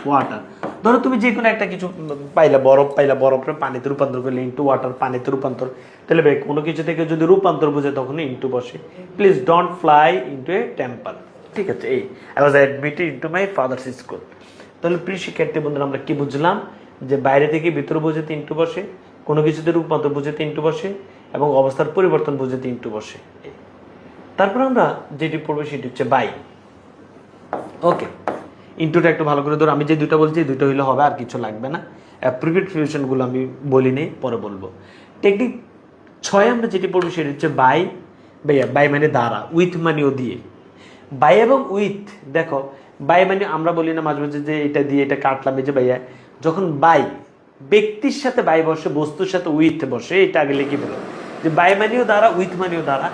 ওয়াটার। ধরো তুমি যে কোনো একটা কিছু পাইলা, বরফ পাইলা, বরফের পানিতে রূপান্তর করলে ইনটু ওয়াটার, পানিতে রূপান্তর। তাহলে ভাই কোনো কিছু থেকে যদি রূপান্তর বোঝে তখন ইনটু বসে। Please don't fly into a temple. ঠিক আছে, এই I was admitted into my father's school. তাহলে প্রিয় শিক্ষার্থী বন্ধুরা, আমরা কি বুঝলাম, যে বাইরে থেকে ভিতরে বোঝাতে ইনটু বসে, কোনো কিছুতে রূপান্তর বুঝাতে ইনটু বসে, এবং অবস্থার পরিবর্তন বুঝাতে ইনটু বসে। তারপর আমরা যেটি পড়বো সেটি হচ্ছে বাই। ওকে, ইনটুটা একটু ভালো করে ধরো, আমি যে দুটো বলছি দুটো হইলে হবে, আর কিছু লাগবে না। অ্যাপ্রোপ্রিয়েট ফিউশনগুলো আমি বলি নেই, পরে বলবো। টেকনিক 6 আমরা যেটি পড়বো সেটি হচ্ছে বাই। ভাইয়া বাই মানে দ্বারা, উইথ মানেও দিয়ে। বাই এবং উইথ, দেখো বাই মানে আমরা বলি না মাঝে মাঝে যে এটা দিয়ে এটা কাটলাম, এই যে ভাইয়া যখন বাই ব্যক্তির সাথে বাই বসে, বস্তুর সাথে উইথ বসে, এটা আগে লিখে বলো যে বাই মানেও দ্বারা, উইথ মানেও দ্বারা।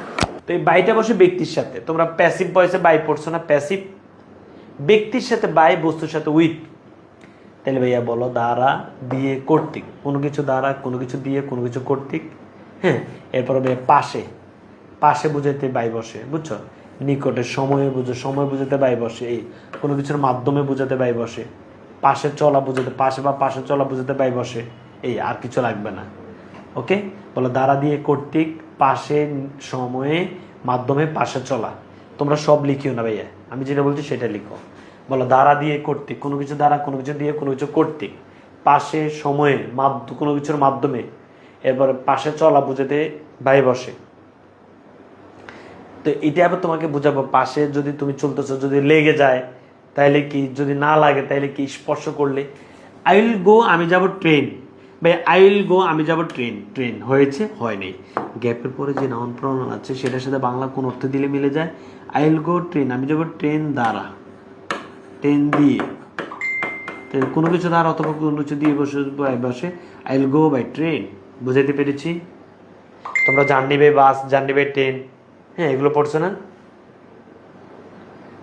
তো এই বাইটা বসে ব্যক্তির সাথে, তোমরা প্যাসিভ ভয়েসে বাই পড়ছো না, প্যাসিভ, ব্যক্তির সাথে বাই, বস্তুর সাথে উইথ। তাহলে ভাইয়া বলো দ্বারা, দিয়ে, কর্তৃক, কোনো কিছু দ্বারা, কোনো কিছু দিয়ে, কোনো কিছু কর্তৃক। হ্যাঁ, এরপর ভাইয়া পাশে, পাশে বুঝাইতে বাই বসে, বুঝছো? নিকটে, সময়ে বুঝো, সময় বুঝাতে বাই বসে, এই কোনো কিছুর মাধ্যমে বুঝাতে বাই বসে। পাশে চলা বুঝাতে, পাশে বা পাশে চলা বুঝাতে বাই বসে, এই আর কিছু লাগবে না। ওকে, বলো দ্বারা, দিয়ে, কর্তৃক, পাশে, সময়ে, মাধ্যমে, পাশে চলা। তোমরা সব লিখিও না ভাইয়া, আমি যেটা বলছি সেটা লিখো। বলো দ্বারা, দিয়ে, কর্তৃক, কোনো কিছু দ্বারা, কোনো কিছু দিয়ে, কোনো কিছু কর্তৃক, পাশে, সময়ে, কোনো কিছুর মাধ্যমে, এরপরে পাশে চলা বুঝাতে বাই বসে। তো এটা আবার তোমাকে বুঝাবো, পাশে যদি তুমি চলতেছো, যদি লেগে যায় তাহলে কি, যদি না লাগে তাহলে কি, স্পর্শ করলে। আই উইল গো, আমি যাব ট্রেন, ভাই আই উইল গো, আমি যাব ট্রেন, ট্রেন হয়েছে, হয়নি। গ্যাপের পরে যে নাউন প্রনাউন আছে সেটার সাথে বাংলা কোন অর্থ দিলে মিলে যায়? আই উইল গো ট্রেন, আমি যাব ট্রেন দ্বারা, ট্রেন দিয়ে, কোনো কিছু দ্বারা অথবা কোনো কিছু দিয়ে বসে I will go by train. বুঝাইতে পেরেছি? তোমরা journey by bus, journey by train, হ্যাঁ এগুলো পড়ছো না?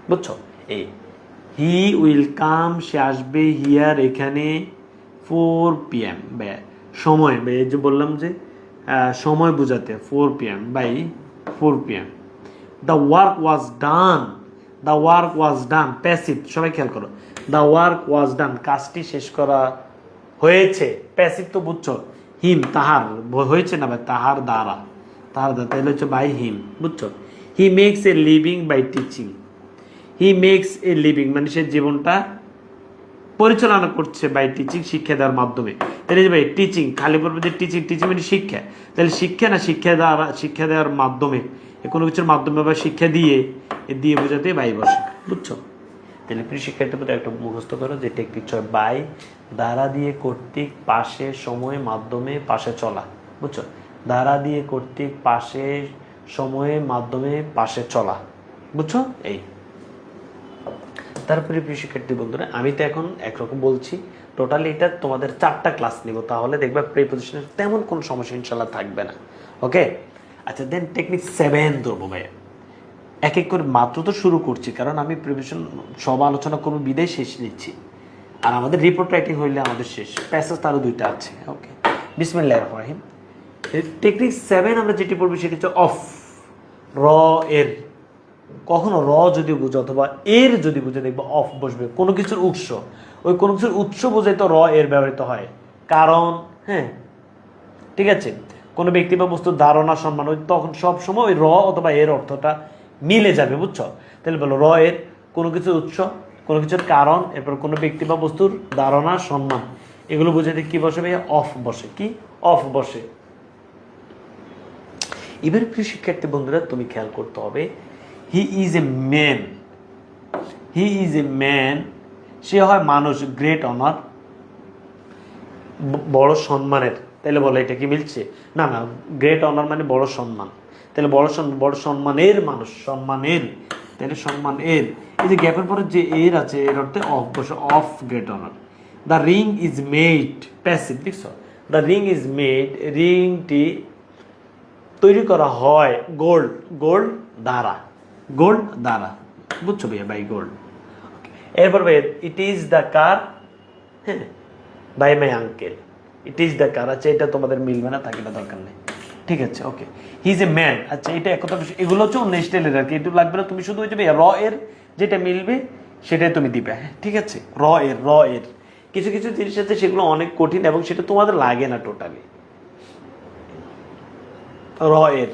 বুঝছো? এই হি উইল কাম, সে আসবে, হিয়ার এখানে, 4 PM, সময়, এই যে বললাম যে সময় বুঝাতে 4 PM, by 4 PM। The work was done, the work was done, passive, সবাই খেয়াল করো, দ্য ওয়ার্ক ওয়াজ ডান, কাজটি শেষ করা হয়েছে, প্যাসিভ তো বুঝছো, হিম, তাহার, হয়েছে না ভাই, তাহার দ্বারা, তাহার দ্বারা, তাহলে হচ্ছে বাই হিম, বুঝছো? He makes a living by teaching, he makes a living মানে সে জীবনটা পরিচালনা করছে বাই টিচিং, শিক্ষা দেওয়ার মাধ্যমে। তাহলে যে ভাই টিচিং, খালি বলবো যে টিচিং, টিচিং মানে শিক্ষা, তাহলে শিক্ষা না, শিক্ষা দেওয়ার মাধ্যমে, কোনো কিছুর মাধ্যমে বা শিক্ষা দিয়ে, দিয়ে বোঝাতে বাই বসে, বুঝছো? তাহলে প্রিয় শিক্ষার্থীর প্রতি একটা মুখস্থ করো যে টেকনিক 6, বাই, দ্বারা, দিয়ে, কর্তৃক, পাশে, সময়, মাধ্যমে, পাশে চলা, বুঝছো? দ্বারা, দিয়ে, কর্তৃক, পাশে, সময়ে, মাধ্যমে, পাশে চলা, বুঝছো? এই তারপরে প্রিয় শিক্ষার্থী বন্ধুরা, আমি তো এখন একরকম বলছি, টোটালি এটা তোমাদের 4টা ক্লাস নিব, তাহলে দেখবে প্রিপোজিশনের তেমন কোনো সমস্যা ইনশাল্লাহ থাকবে না। ওকে, আচ্ছা, দেন টেকনিক 7 ধরবো ভাইয়া, এক এক করে, মাত্র তো শুরু করছি, কারণ আমি প্রিপারেশন সব আলোচনা করবো বিদায় শেষ নিচ্ছি, আর আমাদের রিপোর্ট রাইটিং হইলে আমাদের শেষ, প্যাসেজ তারও 2টা আছে। ওকে, বিসমিল্লাহির রহমানির রহিম। টেকনিক 7 আমরা যেটি পড়বো সেটি হচ্ছে অফ, র এর, কখনো র যদি বুঝো অথবা এর যদি বুঝে দেখবো অফ বসবে, কোনো কিছুর উৎস, ওই কোনো কিছুর উৎস বোঝাই তো র এর ব্যবহৃত হয়, কারণ, হ্যাঁ ঠিক আছে, কোনো ব্যক্তি বা বস্তুর ধারণা, সম্মান, তখন সব সময় ওই র অথবা এর অর্থটা মিলে যাবে, বুঝছো? তাহলে বলো র এর, কোনো কিছুর উৎস, কোনো কিছুর কারণ, এরপর কোনো ব্যক্তি বা বস্তুর ধারণা, সম্মান, এগুলো বোঝাতে কি বসে ভাইয়া? অফ বসে। কি? অফ বসে। এবার প্রিয় শিক্ষার্থী বন্ধুরা তুমি খেয়াল করতে হবে, he is a man, he is a man, সে হয় মানুষ, গ্রেট অনার, বড় সম্মানের। তাহলে বলো এটা কি মিলছে? না না, গ্রেট অনার মানে বড় সম্মান, তাহলে বড় সম্মানের মানুষ, সম্মানের, তাহলে সম্মানের। এই যে গ্যাপের পরে যে এর আছে এর অর্থে অফ বসে, of great honour. The ring is made, passive দেখছো, দ্য রিং ইজ মেড, রিংটি তৈরি করা হয় গোল্ড, গোল্ড দ্বারা, গোল্ড দ্বারা, বুঝছো ভাইয়া, বাই গোল্ড। এরপর ভাই ইট ইজ দ্য কার, হ্যাঁ, by my uncle, it is the car. আচ্ছা এটা তোমাদের মিলবে না, তাকে দরকার নেই, ঠিক আছে, ওকে। হি ইজ এ ম্যান, আচ্ছা এটা কথা, এগুলো হচ্ছে অন্য স্টাইলের আর কি, একটু লাগবে না, তুমি শুধু ওই যে র এর যেটা মিলবে সেটাই তুমি দিবে, হ্যাঁ ঠিক আছে। র এর, র এর কিছু কিছু জিনিস আছে সেগুলো অনেক কঠিন এবং সেটা তোমাদের লাগে না টোটালি। র এর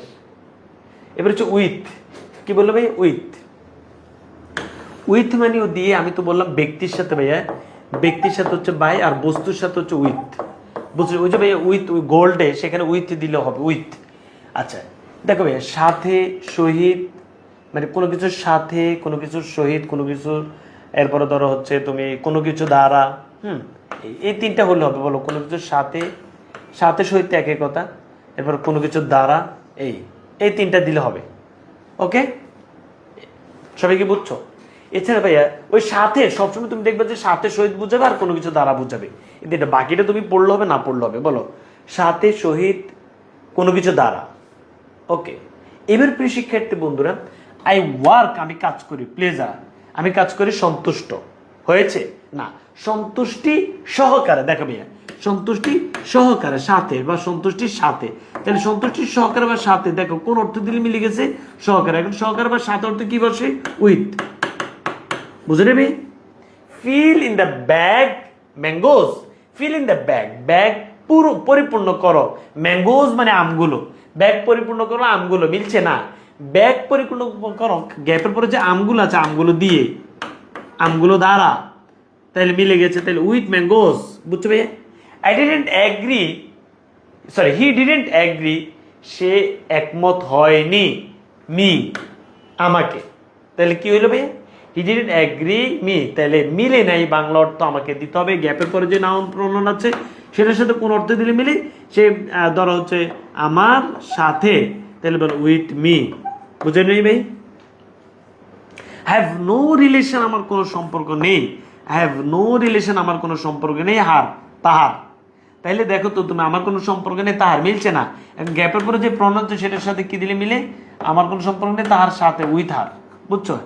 এবার হচ্ছে উইথ, কি বললো ভাই? উইথ, উইথ মানে দিয়ে, আমি তো বললাম ব্যক্তির সাথে ভাইয়া, ব্যক্তির সাথে হচ্ছে বাই, আর বস্তুর সাথে হচ্ছে উইথ, বুঝলি? ওই যে ভাইয়া উইথ, গোল্ডে সেখানে উইথ দিলে হবে, উইথ। আচ্ছা দেখো ভাইয়া, সাথে, শহীদ, মানে কোনো কিছুর সাথে, কোনো কিছুর সহিত, কোনো কিছুর, এরপরে ধরো হচ্ছে তুমি কোনো কিছু দ্বারা, এই তিনটা হলে হবে, বলো কোনো কিছুর সাথে, সাথে সহিত একই কথা, এরপর কোনো কিছুর দ্বারা, এই এই তিনটা দিলে হবে, ওকে? সবাই কি বুঝছো? এছাড়া ভাইয়া ওই সাথে সবসময় তুমি দেখবে যে সাথে সহিত বুঝাবে আর কোনো কিছু দ্বারা বুঝাবে, কিন্তু এটা বাকিটা তুমি পড়লে হবে না পড়লে হবে, বলো সাথে সহিত কোনো কিছু দ্বারা, ওকে। এবার প্রিয় শিক্ষার্থী বন্ধুরা, আই ওয়ার্ক, আমি কাজ করি, প্লেজার, আমি কাজ করি সন্তুষ্ট, হয়েছে না? সন্তুষ্টি সহকারে, দেখো ভাইয়া সন্তুষ্টি সহকারে, সাথে বা সন্তুষ্টির সাথে, তাহলে সন্তুষ্টির সহকারে বা সাথে, দেখো কোন অর্থ দিলে মিলে গেছে? সহকারে। এখন সহকারে বা সাথে অর্থ কি বসে? উইথ, বুঝে নেবে? Fill in the bag mangoes, fill in the bag, bag পুরো পরিপূর্ণ করো, ম্যাঙ্গোজ মানে আমগুলো, ব্যাগ পরিপূর্ণ করো আমগুলো, মিলছে না? ব্যাগ পরিপূর্ণ করো, গ্যাপের পরে যে আমগুলো আছে আমগুলো দিয়ে, আমগুলো দ্বারা, তাহলে মিলে গেছে, তাহলে উইথ ম্যাঙ্গোজ, বুঝছো ভাইয়া? I didn't agree, sorry he didn't agree, সে একমত হয়নি, মি আমাকে, তাহলে কি হইলো ভাইয়া? হি ডিডেন্ট অ্যাগ্রি মি, তাহলে মিলে নাই, বাংলা অর্থ আমাকে দিতে হবে। গ্যাপের পরে যে নাউন প্রোনাউন আছে সেটার সাথে কোন অর্থ দিলে মিলে? সে ধরো হচ্ছে আমার সাথে, তাহলে বলো উইথ মি, বুঝে নেই ভাই? হ্যাভ নো রিলেশন, আমার কোনো সম্পর্ক নেই, হ্যাভ নো রিলেশন, আমার কোনো সম্পর্ক নেই, হার, তাহার। তাইলে দেখো তো তুমি, আমার কোনো সম্পর্ক নেই তাহার, মিলছে না? গ্যাপের পরে যে প্রণাম সেটার সাথে কি দিলে মিলে? আমার কোনো সম্পর্ক নেই তাহার সাথে, উইথ হার, বুঝছো?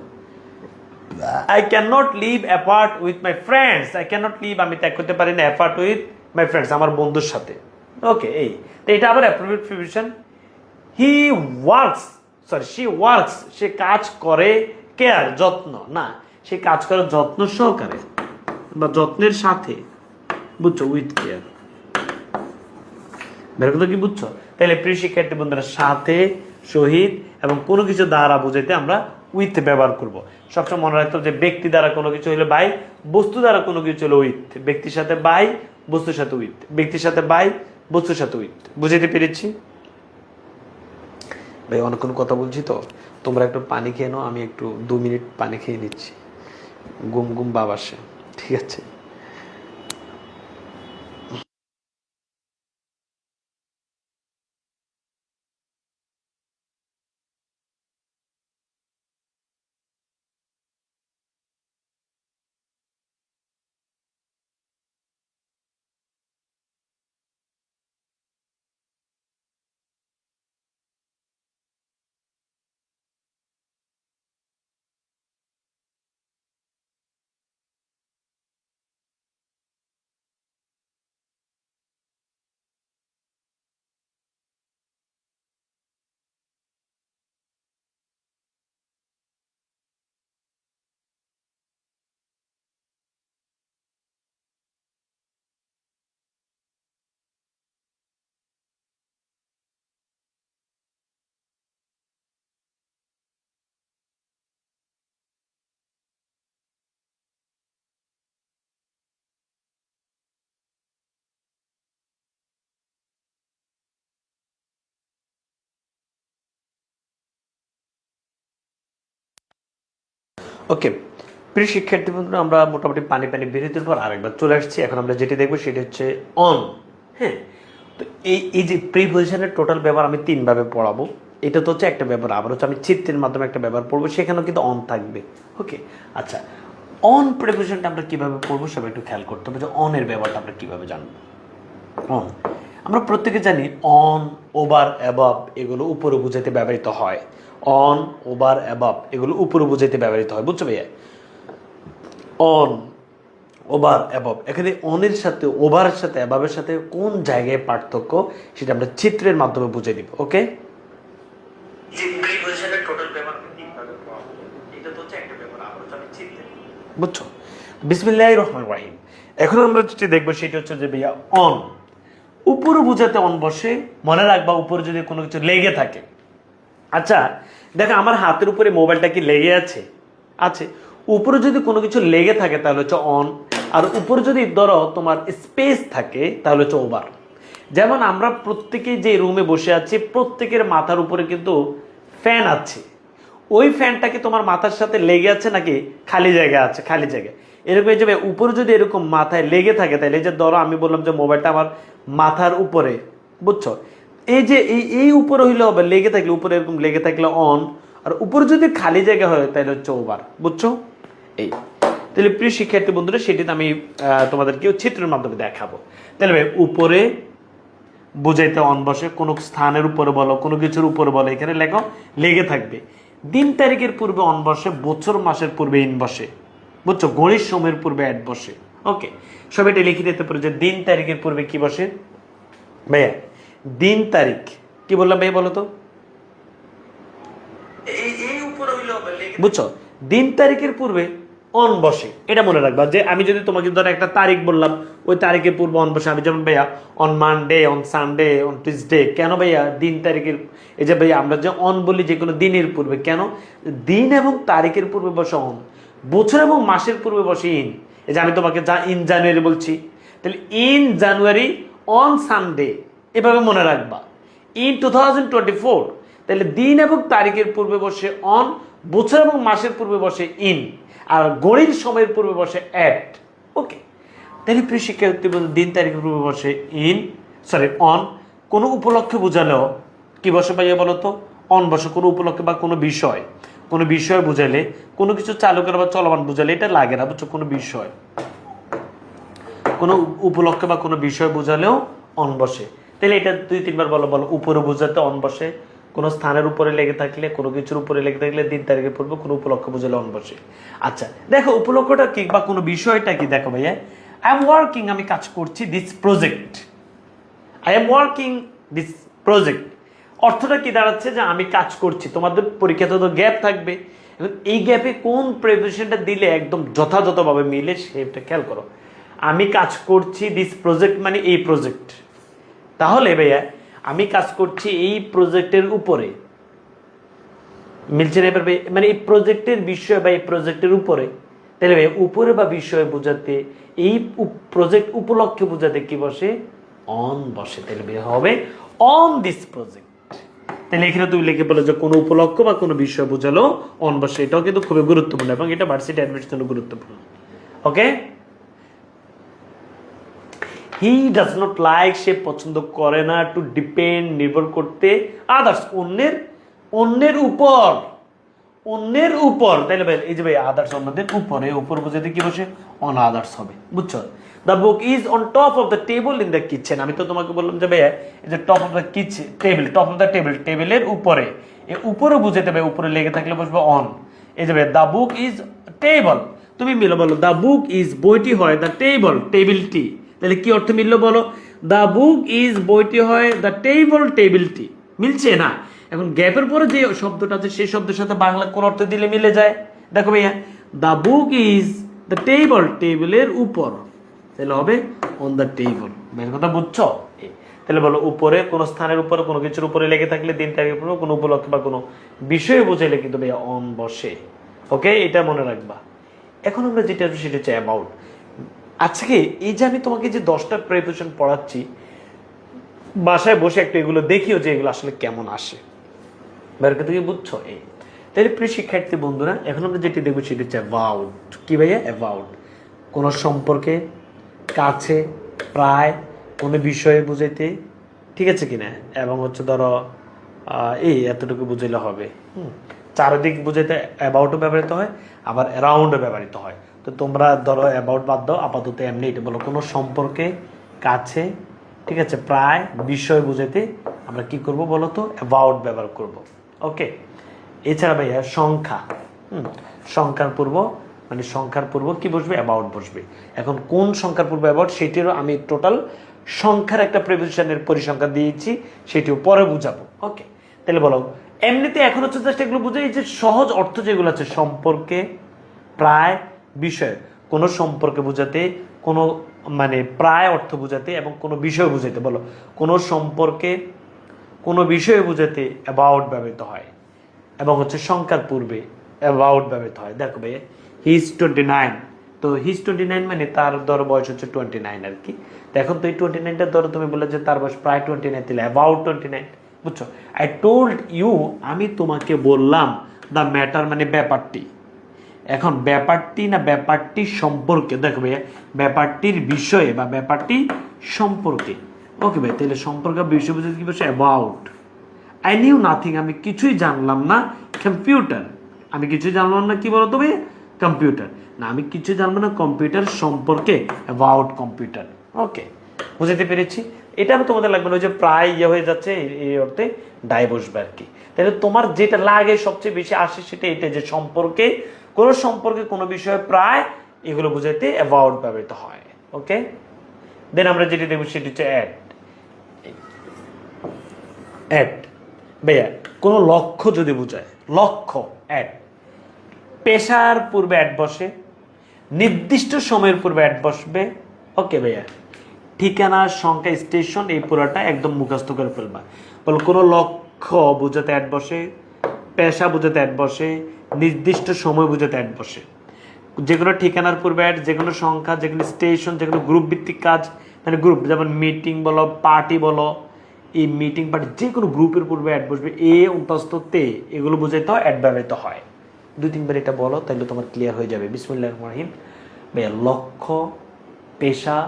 I can not live apart with my friends, I can not live, আমি ত্যাগ করতে পারি না, অ্যাপার্ট উইথ মাই ফ্রেন্ডস, আমার বন্ধুর সাথে, ওকে। এই তো এটা আবার appropriate preposition. He works, sorry she works, সে কাজ করে, কেয়ার যত্ন, না সে কাজ করে যত্ন সহকারে বা যত্নের সাথে, বুঝছো? উইথ কেয়ার, বের কথা কি বুঝছো? তাহলে প্রিয় শিক্ষার্থী বন্ধুরা, সাথে, সহিত এবং কোনো কিছু দ্বারা বুঝাইতে আমরা উইথ ব্যবহার করব। সবসময় মনে রাখতে হবে যে ব্যক্তি দ্বারা কোনো কিছু হলে বাই, বস্তু দ্বারা কোনো কিছু হলে উইথ, ব্যক্তির সাথে বাই, বস্তুর সাথে উইথ, ব্যক্তির সাথে বাই, বস্তুর সাথে উইথ, বুঝাইতে পেরেছি ভাই? অনেকক্ষণ কথা বলছি তো, তোমরা একটু পানি খেয়ে নাও, আমি একটু 2 মিনিট পানি খেয়ে নিচ্ছি, ঘুম ঘুম ভাব আসে, ঠিক আছে? ওকে, প্রিয় শিক্ষার্থী বন্ধুরা, আমরা মোটামুটি পানি পানি বিরতির পর আরেকবার চলে আসছি। এখন আমরা যেটি দেখবো সেটি হচ্ছে অন। হ্যাঁ, তো এই যে প্রিপোজিশনের টোটাল ব্যবহার আমি 3 ভাবে পড়াবো। এটা তো হচ্ছে একটা ব্যবহার, আবার হচ্ছে আমি চিত্রের মাধ্যমে একটা ব্যবহার পড়বো, সেখানেও কিন্তু অন থাকবে। ওকে, আচ্ছা, অন প্রিপোজিশনটা আমরা কিভাবে পড়বো সবাই একটু খেয়াল করতে হবে যে অনের ব্যবহারটা আমরা কিভাবে জানবো। অন আমরা প্রত্যেকে জানি অন, ওভার, অ্যাবভ এগুলো উপরে বুঝাইতে ব্যবহৃত হয়। অন, ওভার, অ্যাবভ এগুলো উপরে বুঝাইতে ব্যবহৃত হয়, বুঝছো ভাইয়া? অন, ওভার, অ্যাবভ, এখানে অনের সাথে ওভারের সাথে অ্যাবভের সাথে কোন জায়গায় পার্থক্য সেটা আমরা চিত্রের মাধ্যমে বুঝে দিব। ওকে, বুঝছো? বিসমিল্লাহির রহমানির রহিম। এখন আমরা যেটি দেখবো সেটা হচ্ছে যে ভাইয়া অন, উপরে বুঝাতে অন বসে। মনে রাখবা উপরে যদি কোনো কিছু লেগে থাকে। আচ্ছা দেখো, আমার হাতের উপরে মোবাইলটা কি লেগে আছে? আছে। উপরে যদি কোনো কিছু লেগে থাকে তাহলে হচ্ছে অন, আর উপরে যদি ধরো তোমার স্পেস থাকে তাহলে হচ্ছে ওভার। যেমন আমরা প্রত্যেকেই যে রুমে বসে আছি, প্রত্যেকের মাথার উপরে কিন্তু ফ্যান আছে। ওই ফ্যানটা কি তোমার মাথার সাথে লেগে আছে নাকি খালি জায়গা আছে? খালি জায়গায়। এরকম এই যে উপরে যদি এরকম মাথায় লেগে থাকে, তাহলে এই যে ধরো আমি বললাম যে মোবাইলটা আমার মাথার উপরে, বুঝছো? এই যে এই উপরে হইলে হবে, লেগে থাকলে উপরে এরকম লেগে থাকলে অন, আর উপরে যদি খালি জায়গা হয় তাহলে হচ্ছে ওভার, বুঝছো? এই তাহলে প্রিয় শিক্ষার্থী বন্ধুরা, সেটি আমি তোমাদেরকে চিত্রের মাধ্যমে দেখাবো। তাহলে উপরে বুঝাইতে অন বসে, কোনো স্থানের উপরে বলো, কোনো কিছুর উপরে বলো, এখানে লেখো লেগে থাকবে। দিন তারিখের পূর্বে অন বসে, বছর মাসের পূর্বে ইন বসে, বুঝছো? ঘড়ির সময়ের পূর্বে অ্যাড বসে। ওকে, সব এটা লিখে দিতে পারো যে দিন তারিখের পূর্বে কি বসে ভাইয়া? দিন তারিখ কি বললাম ভাইয়া বলো তো? বুঝছো? দিন তারিখের পূর্বে অন বসে, এটা মনে রাখবা। যে আমি যদি তোমাকে ধরো একটা তারিখ বললাম, ওই তারিখের পূর্বে অন বসে। আমি যেমন ভাইয়া on Monday, on Sunday, on Tuesday, কেন ভাইয়া? দিন তারিখের, এই যে ভাইয়া আমরা যে অন বলি যে কোনো দিনের পূর্বে, কেন? দিন এবং তারিখের পূর্বে বসে অন, বছর এবং মাসের পূর্বে বসে ইন। এই যে আমি তোমাকে ইন জানুয়ারি বলছি, তাহলে ইন জানুয়ারি অন সানডে, এভাবে মনে রাখবা। ইন 2024, তাহলে দিন এবং তারিখের পূর্বে বসে অন, বছর এবং মাসের পূর্বে বসে ইন, আর ঘড়ির সময়ের পূর্বে বসে অ্যাট। ওকে, তাহলে প্রিয় শিক্ষার্থী বলতে দিন তারিখের পূর্বে বসে ইন, সরি অন। কোনো উপলক্ষে বোঝালেও কি বসে ভাইয়া বলো তো? অন বসে। কোনো উপলক্ষে বা কোনো বিষয় বুঝাইলে, কোনো কিছু চালু করা বা চলমান বুঝালে এটা লাগে না, বুঝছো? কোনো বিষয়, কোনো উপলক্ষে বা কোনো বিষয় বোঝালেও অন বসে। তাহলে এটা 2-3 বার বলো। বলো, উপরে বোঝাতে অন বসে, কোনো স্থানের উপরে লেগে থাকলে, কোনো কিছুর উপরে লেগে থাকলে, দিন তারিখের পূর্বে কোনো উপলক্ষ বোঝালে অন বসে। আচ্ছা দেখো, উপলক্ষটা কি বা কোনো বিষয়টা কি? দেখো ভাইয়া, আই এম ওয়ার্কিং, আমি কাজ করছি, this project. I am working this project অর্থটা কি দাঁড়াচ্ছে? যে আমি কাজ করছি। তোমাদের পরীক্ষাতে তো গ্যাপ থাকবে, এবং এই গ্যাপে কোন প্রিপোজিশনটা দিলে একদম যথাযথভাবে মিলে সেটা খেয়াল করো। আমি কাজ করছি, দিস প্রজেক্ট মানে এই প্রজেক্ট। তাহলে ভাইয়া আমি কাজ করছি এই প্রজেক্টের উপরে, মিলছে না এবার ভাই? মানে এই প্রজেক্টের বিষয় বা এই প্রজেক্টের উপরে। তাহলে ভাই উপরে বা বিষয় বোঝাতে, এই প্রজেক্ট উপলক্ষে বোঝাতে কি বসে? অন বসে। তাহলে ভাই হবে অন দিস প্রজেক্ট। তাহলে এখানে তুমি লিখে বলো যে কোনো উপলক্ষ বা কোনো বিষয় বোঝালো অন বসে। এটাও কিন্তু খুবই গুরুত্বপূর্ণ, এবং এটা ভার্সিটি অ্যাডমিশনের জন্য গুরুত্বপূর্ণ। ওকে, হি ডাজ নট লাইক, সে পছন্দ করে না, টু ডিপেন্ড, নির্ভর করতে, আদার্স, অন্যের উপর। তাইলে ভাই এই যে ভাই আদার্স, অন্যদের উপরে, উপর বুঝাতে কি বসে? অন আদার্স হবে, বুঝছো? The book is on top of the table in the kitchen. আমি তো তোমাকে বললাম যে ভাইয়া এই যে top of the kitchen, table, top of the table, টেবিলের উপরে, এই উপরে বুঝাতে ভাই উপরে লেগে থাকলে বসবে অন। এই যে ভাই দ্য বুক ইজ টেবল, তুমি মিলো বলো দ্য বুক ইজ, বইটি হয়, দ্য টেবল, টেবিলটি। তাহলে কি অর্থ মিললো বলো? দ্য বুক ইজ, বইটি হয়, দ্য টেবল, টেবিলটি। মিলছে না? এখন গ্যাপের পরে যে শব্দটা আছে সেই শব্দের সাথে বাংলা কোন অর্থ দিলে মিলে যায়? দেখো ভাইয়া, the book is the table, টেবিলের উপর, তাহলে হবে অন দ্য টেবল। বের কথা বুঝছো? তাহলে বলো উপরে, কোনো স্থানের উপরে, কোনো কিছুর উপরে লেগে থাকলে, দিন তারিখের উপরে, কোনো উপলক্ষে বা কোনো বিষয়ে বুঝাইলে কিন্তু ভাইয়া অন বসে। ওকে, এটা মনে রাখবা। এখন আমরা যেটা সেটা হচ্ছে অ্যাবাউট। আজকে এই যে আমি তোমাকে যে 10টা প্রিপোজিশন পড়াচ্ছি, বাসায় বসে একটু এগুলো দেখিও যে এগুলো আসলে কেমন আসে, বের করতে কি, বুঝছো? এই তাহলে প্রিয় শিক্ষার্থী বন্ধুরা, এখন আমরা যেটি দেখবো সেটি হচ্ছে অ্যাবাউট। কি ভাইয়া? অ্যাবাউট। কোনো সম্পর্কে, কাছে, প্রায়, কোনো বিষয়ে বুঝাইতে, ঠিক আছে কিনা, এবং হচ্ছে ধরো এই এতটুকু বুঝাইলে হবে। চারিদিক বুঝাইতে অ্যাবাউটও ব্যবহৃত হয়, আবার অ্যারাউন্ডও ব্যবহৃত হয়। তো তোমরা ধরো অ্যাবাউট বাদ দাও, আপাতত এমনি এটা বলো, কোনো সম্পর্কে, কাছে, ঠিক আছে, প্রায়, বিষয় বুঝাইতে আমরা কি করব বলো তো? অ্যাবাউট ব্যবহার করব। ওকে। এছাড়া ভাইয়া সংখ্যা, সংখ্যার পূর্ব, মানে সংখ্যার পূর্ব কি বসবে? অ্যাবাউট বসবে। এখন কোন সংখ্যার পূর্ব অ্যাবাউট, সেটিরও আমি টোটাল সংখ্যার একটা প্রিপোজিশনের পরিসংখ্যা দিয়েছি, সেটিও পরে বুঝাবো। ওকে, তাহলে বলো এমনিতে এখন হচ্ছে জাস্ট এগুলো বুঝাই যে সহজ অর্থ যেগুলো আছে, সম্পর্কে, প্রায়, বিষয়। কোনো সম্পর্কে বোঝাতে, কোনো মানে প্রায় অর্থ বোঝাতে এবং কোনো বিষয় বুঝাতে। বলো কোনো সম্পর্কে, কোনো বিষয় বুঝাতে অ্যাবাউট ব্যবহৃত হয়, এবং হচ্ছে সংখ্যার পূর্বে অ্যাবাউট ব্যবহৃত হয়। দেখো ভাই, হিজ 29, তো হিজ 29 মানে তার ধরো বয়স হচ্ছে 29 আর কি। তো এখন তো এই 29টার ধরো তুমি বললে যে তার বয়স প্রায় 29, তাহলে অ্যাবাউট 29, বুঝছো? আই টোল্ড ইউ, আমি তোমাকে বললাম, দ্য ম্যাটার মানে ব্যাপারটি। এখন ব্যাপারটি না ব্যাপারটি সম্পর্কে, দেখো ভাইয়া ব্যাপারটির বিষয়ে বা ব্যাপারটি সম্পর্কে। ওকে ভাই, তাহলে সম্পর্কে বিষয় বুঝতে কি বলছে? অ্যাবাউট। আই নিউ নাথিং, আমি কিছুই জানলাম না। কম্পিউটার, আমি কিছুই জানলাম না, কি বলো তুমি? কম্পিউটার। না, আমি কিছুই জানবো না কম্পিউটার সম্পর্কে, অ্যাবাউট কম্পিউটার। ওকে, বুঝতে পেরেছি। এটা আমি তোমাদের লাগবে না, ওই যে প্রায় ইয়ে হয়ে যাচ্ছে এই অর্থে ডাই বসবে আর কি। তাহলে তোমার যেটা লাগে সবচেয়ে বেশি আসে সেটা এটা, যে সম্পর্কে, কোনো বিষয়ে প্রায়, এগুলো বুঝাইতে অ্যাবাউট ব্যবহৃত হয়। ওকে, দেন আমরা যেটা দেখবো সেটা হচ্ছে অ্যাট। অ্যাট ভাইয়া কোনো লক্ষ্য যদি বোঝায়, লক্ষ্য, অ্যাট। পেশার পূর্বে অ্যাট বসে, নির্দিষ্ট সময়ের পূর্বে অ্যাট বসবে। ওকে ভাইয়া, ঠিকানা, সংখ্যা, স্টেশন, এই পুরোটা একদম মুখস্থ করে ফেলবা। বল কোনো লক্ষ্য বোঝাতে অ্যাট বসে, পেশা বোঝাতে অ্যাট বসে, নির্দিষ্ট সময় বোঝাতে অ্যাট বসে। যে কোনো ঠিকানার পূর্বে অ্যাট, যে কোনো সংখ্যা, যে কোনো স্টেশন, যে কোনো গ্রুপ ভিত্তিক কাজ, মানে গ্রুপ, যেমন মিটিং বলো, পার্টি বলো, এই মিটিং পার্টি যে কোনো গ্রুপের পূর্বে অ্যাড বসবে, এ অন্তস্থ তে, এগুলো বোঝাইতে হয়, অ্যাড ব্যবহৃত হয়। 2-3 বার এটা বলো, তাহলে তোমার ক্লিয়ার হয়ে যাবে। বিসমিল্লাহির রহমানির রহিম। ভাইয়া লক্ষ্য, পেশা,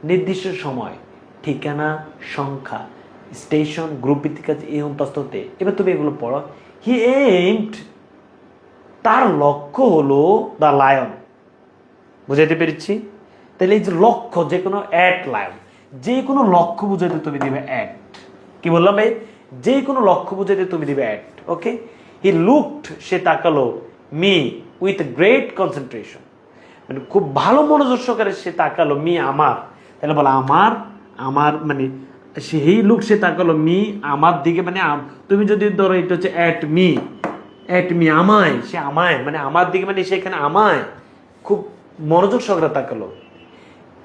নির্দিষ্ট সময়, ঠিকানা, সংখ্যা, স্টেশন, গ্রুপ ভিত্তিক কাজ, এ অন্তস্থ তে। এবার তুমি এগুলো পড়ো। হি এইমড, তার লক্ষ্য হলো দ্য লায়ন। বুঝাইতে পেরেছি? তাহলে এই যে লক্ষ্য, যে কোনো অ্যাট লায়ন, যে কোনো লক্ষ্য বুঝাইতে তুমি দিবে অ্যাট। কি বললাম ভাই? যে কোনো লক্ষ্য বুঝাইতে তুমি দিবে অ্যাট। ওকে। হি লুকড, সে তাকালো, মি উইথ গ্রেট কনসেন্ট্রেশন, মানে খুব ভালো মনোযোগ সহকারে সে তাকালো, মি আমার। তাহলে বলো আমার, আমার মানে সেই লুক, সে তাকালো, মি আমার দিকে, মানে তুমি যদি ধরো এটা হচ্ছে অ্যাট মি, অ্যাট মি আমায়, সে আমায় মানে আমার দিকে, মানে সেখানে আমায় খুব মনোযোগ সহকারে তাকালো।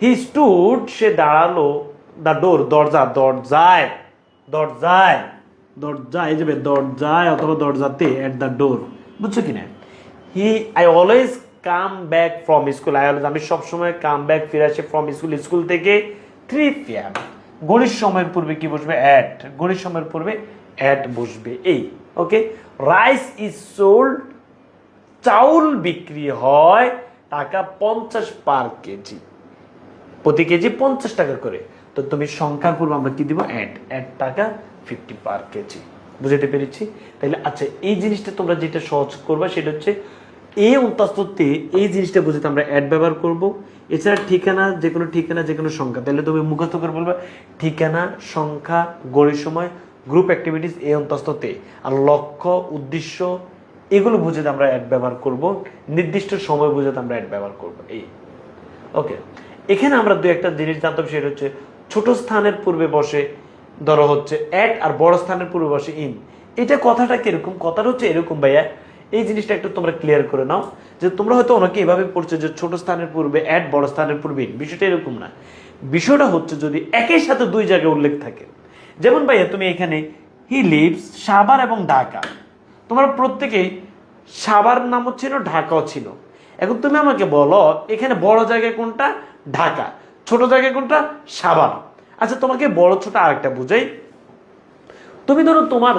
হি স্টুড, সে দাঁড়ালো, দ্য ডোর, দরজা, দরজায়, দরজায়, দরজায় যাবে, দরজায় অথবা দরজাতে, এট দ্য ডোর। বুঝছো কিনা? I always come back from school, আমি সবসময় কাম ব্যাক, ফিরে আসি, ফ্রম স্কুল, স্কুল থেকে 3 PM। গণিত সময়ের পূর্বে কি বসবে? অ্যাট। গণিত সময়ের পূর্বে অ্যাট বসবে। এই ওকে। রাইস ইজ সোল্ড, চাউল বিক্রি হয়, টাকা 50 পার কেজি, প্রতি কেজি 50 টাকা করে। তো তুমি সংখ্যার পূর্বে আমরা কি দিব? অ্যাড। অ্যাড টাকা 50 পার কেজি। বুঝতে পেরেছি? তাহলে আচ্ছা, এই জিনিসটা তোমরা যেটা সহজ করবা সেটা হচ্ছে এ অন্তস্থতে, এই জিনিসটা বুঝতে আমরা অ্যাড ব্যবহার করব। এছাড়া ঠিকানা, যে কোনো ঠিকানা, যে কোনো সংখ্যা, তাহলে তুমি মুখস্থ করে বলবা ঠিকানা, সংখ্যা, গড়ির সময়, গ্রুপ অ্যাক্টিভিটিস, এ অন্তস্থতে। আর লক্ষ্য, উদ্দেশ্য, এগুলো বুঝতে আমরা অ্যাড ব্যবহার করব। নির্দিষ্ট সময় বুঝতে আমরা অ্যাড ব্যবহার করব। এই ওকে। এখানে আমরা দু একটা জিনিস জানতাম, সেটা হচ্ছে ছোট স্থানের পূর্বে বসে ধরো হচ্ছে অ্যাট, আর বড় স্থানের পূর্বে বসে ইন। এটা কথাটা কিরকম? কথাটা হচ্ছে এরকম ভাইয়া, এই জিনিসটা একটু তোমরা ক্লিয়ার করে নাও, যে তোমরা হয়তো অনেকে এভাবে পড়ছো যে ছোট স্থানের পূর্বে অ্যাট, বড় স্থানের পূর্বে ইন। বিষয়টা এরকম না। বিষয়টা হচ্ছে যদি একই সাথে দুই জায়গায় উল্লেখ থাকে, যেমন ভাইয়া তুমি এখানে হি লিভস, সাভার এবং ঢাকা, তোমরা প্রত্যেকেই সাভার নামও ছিল, ঢাকাও ছিল। এখন তুমি আমাকে বলো এখানে বড় জায়গায় কোনটা? ঢাকা। ছোট জায়গায় কোনটা? সাভার। আচ্ছা, তোমাকে বড় ছোট আরেকটা বুঝাই। তুমি ধরো তোমার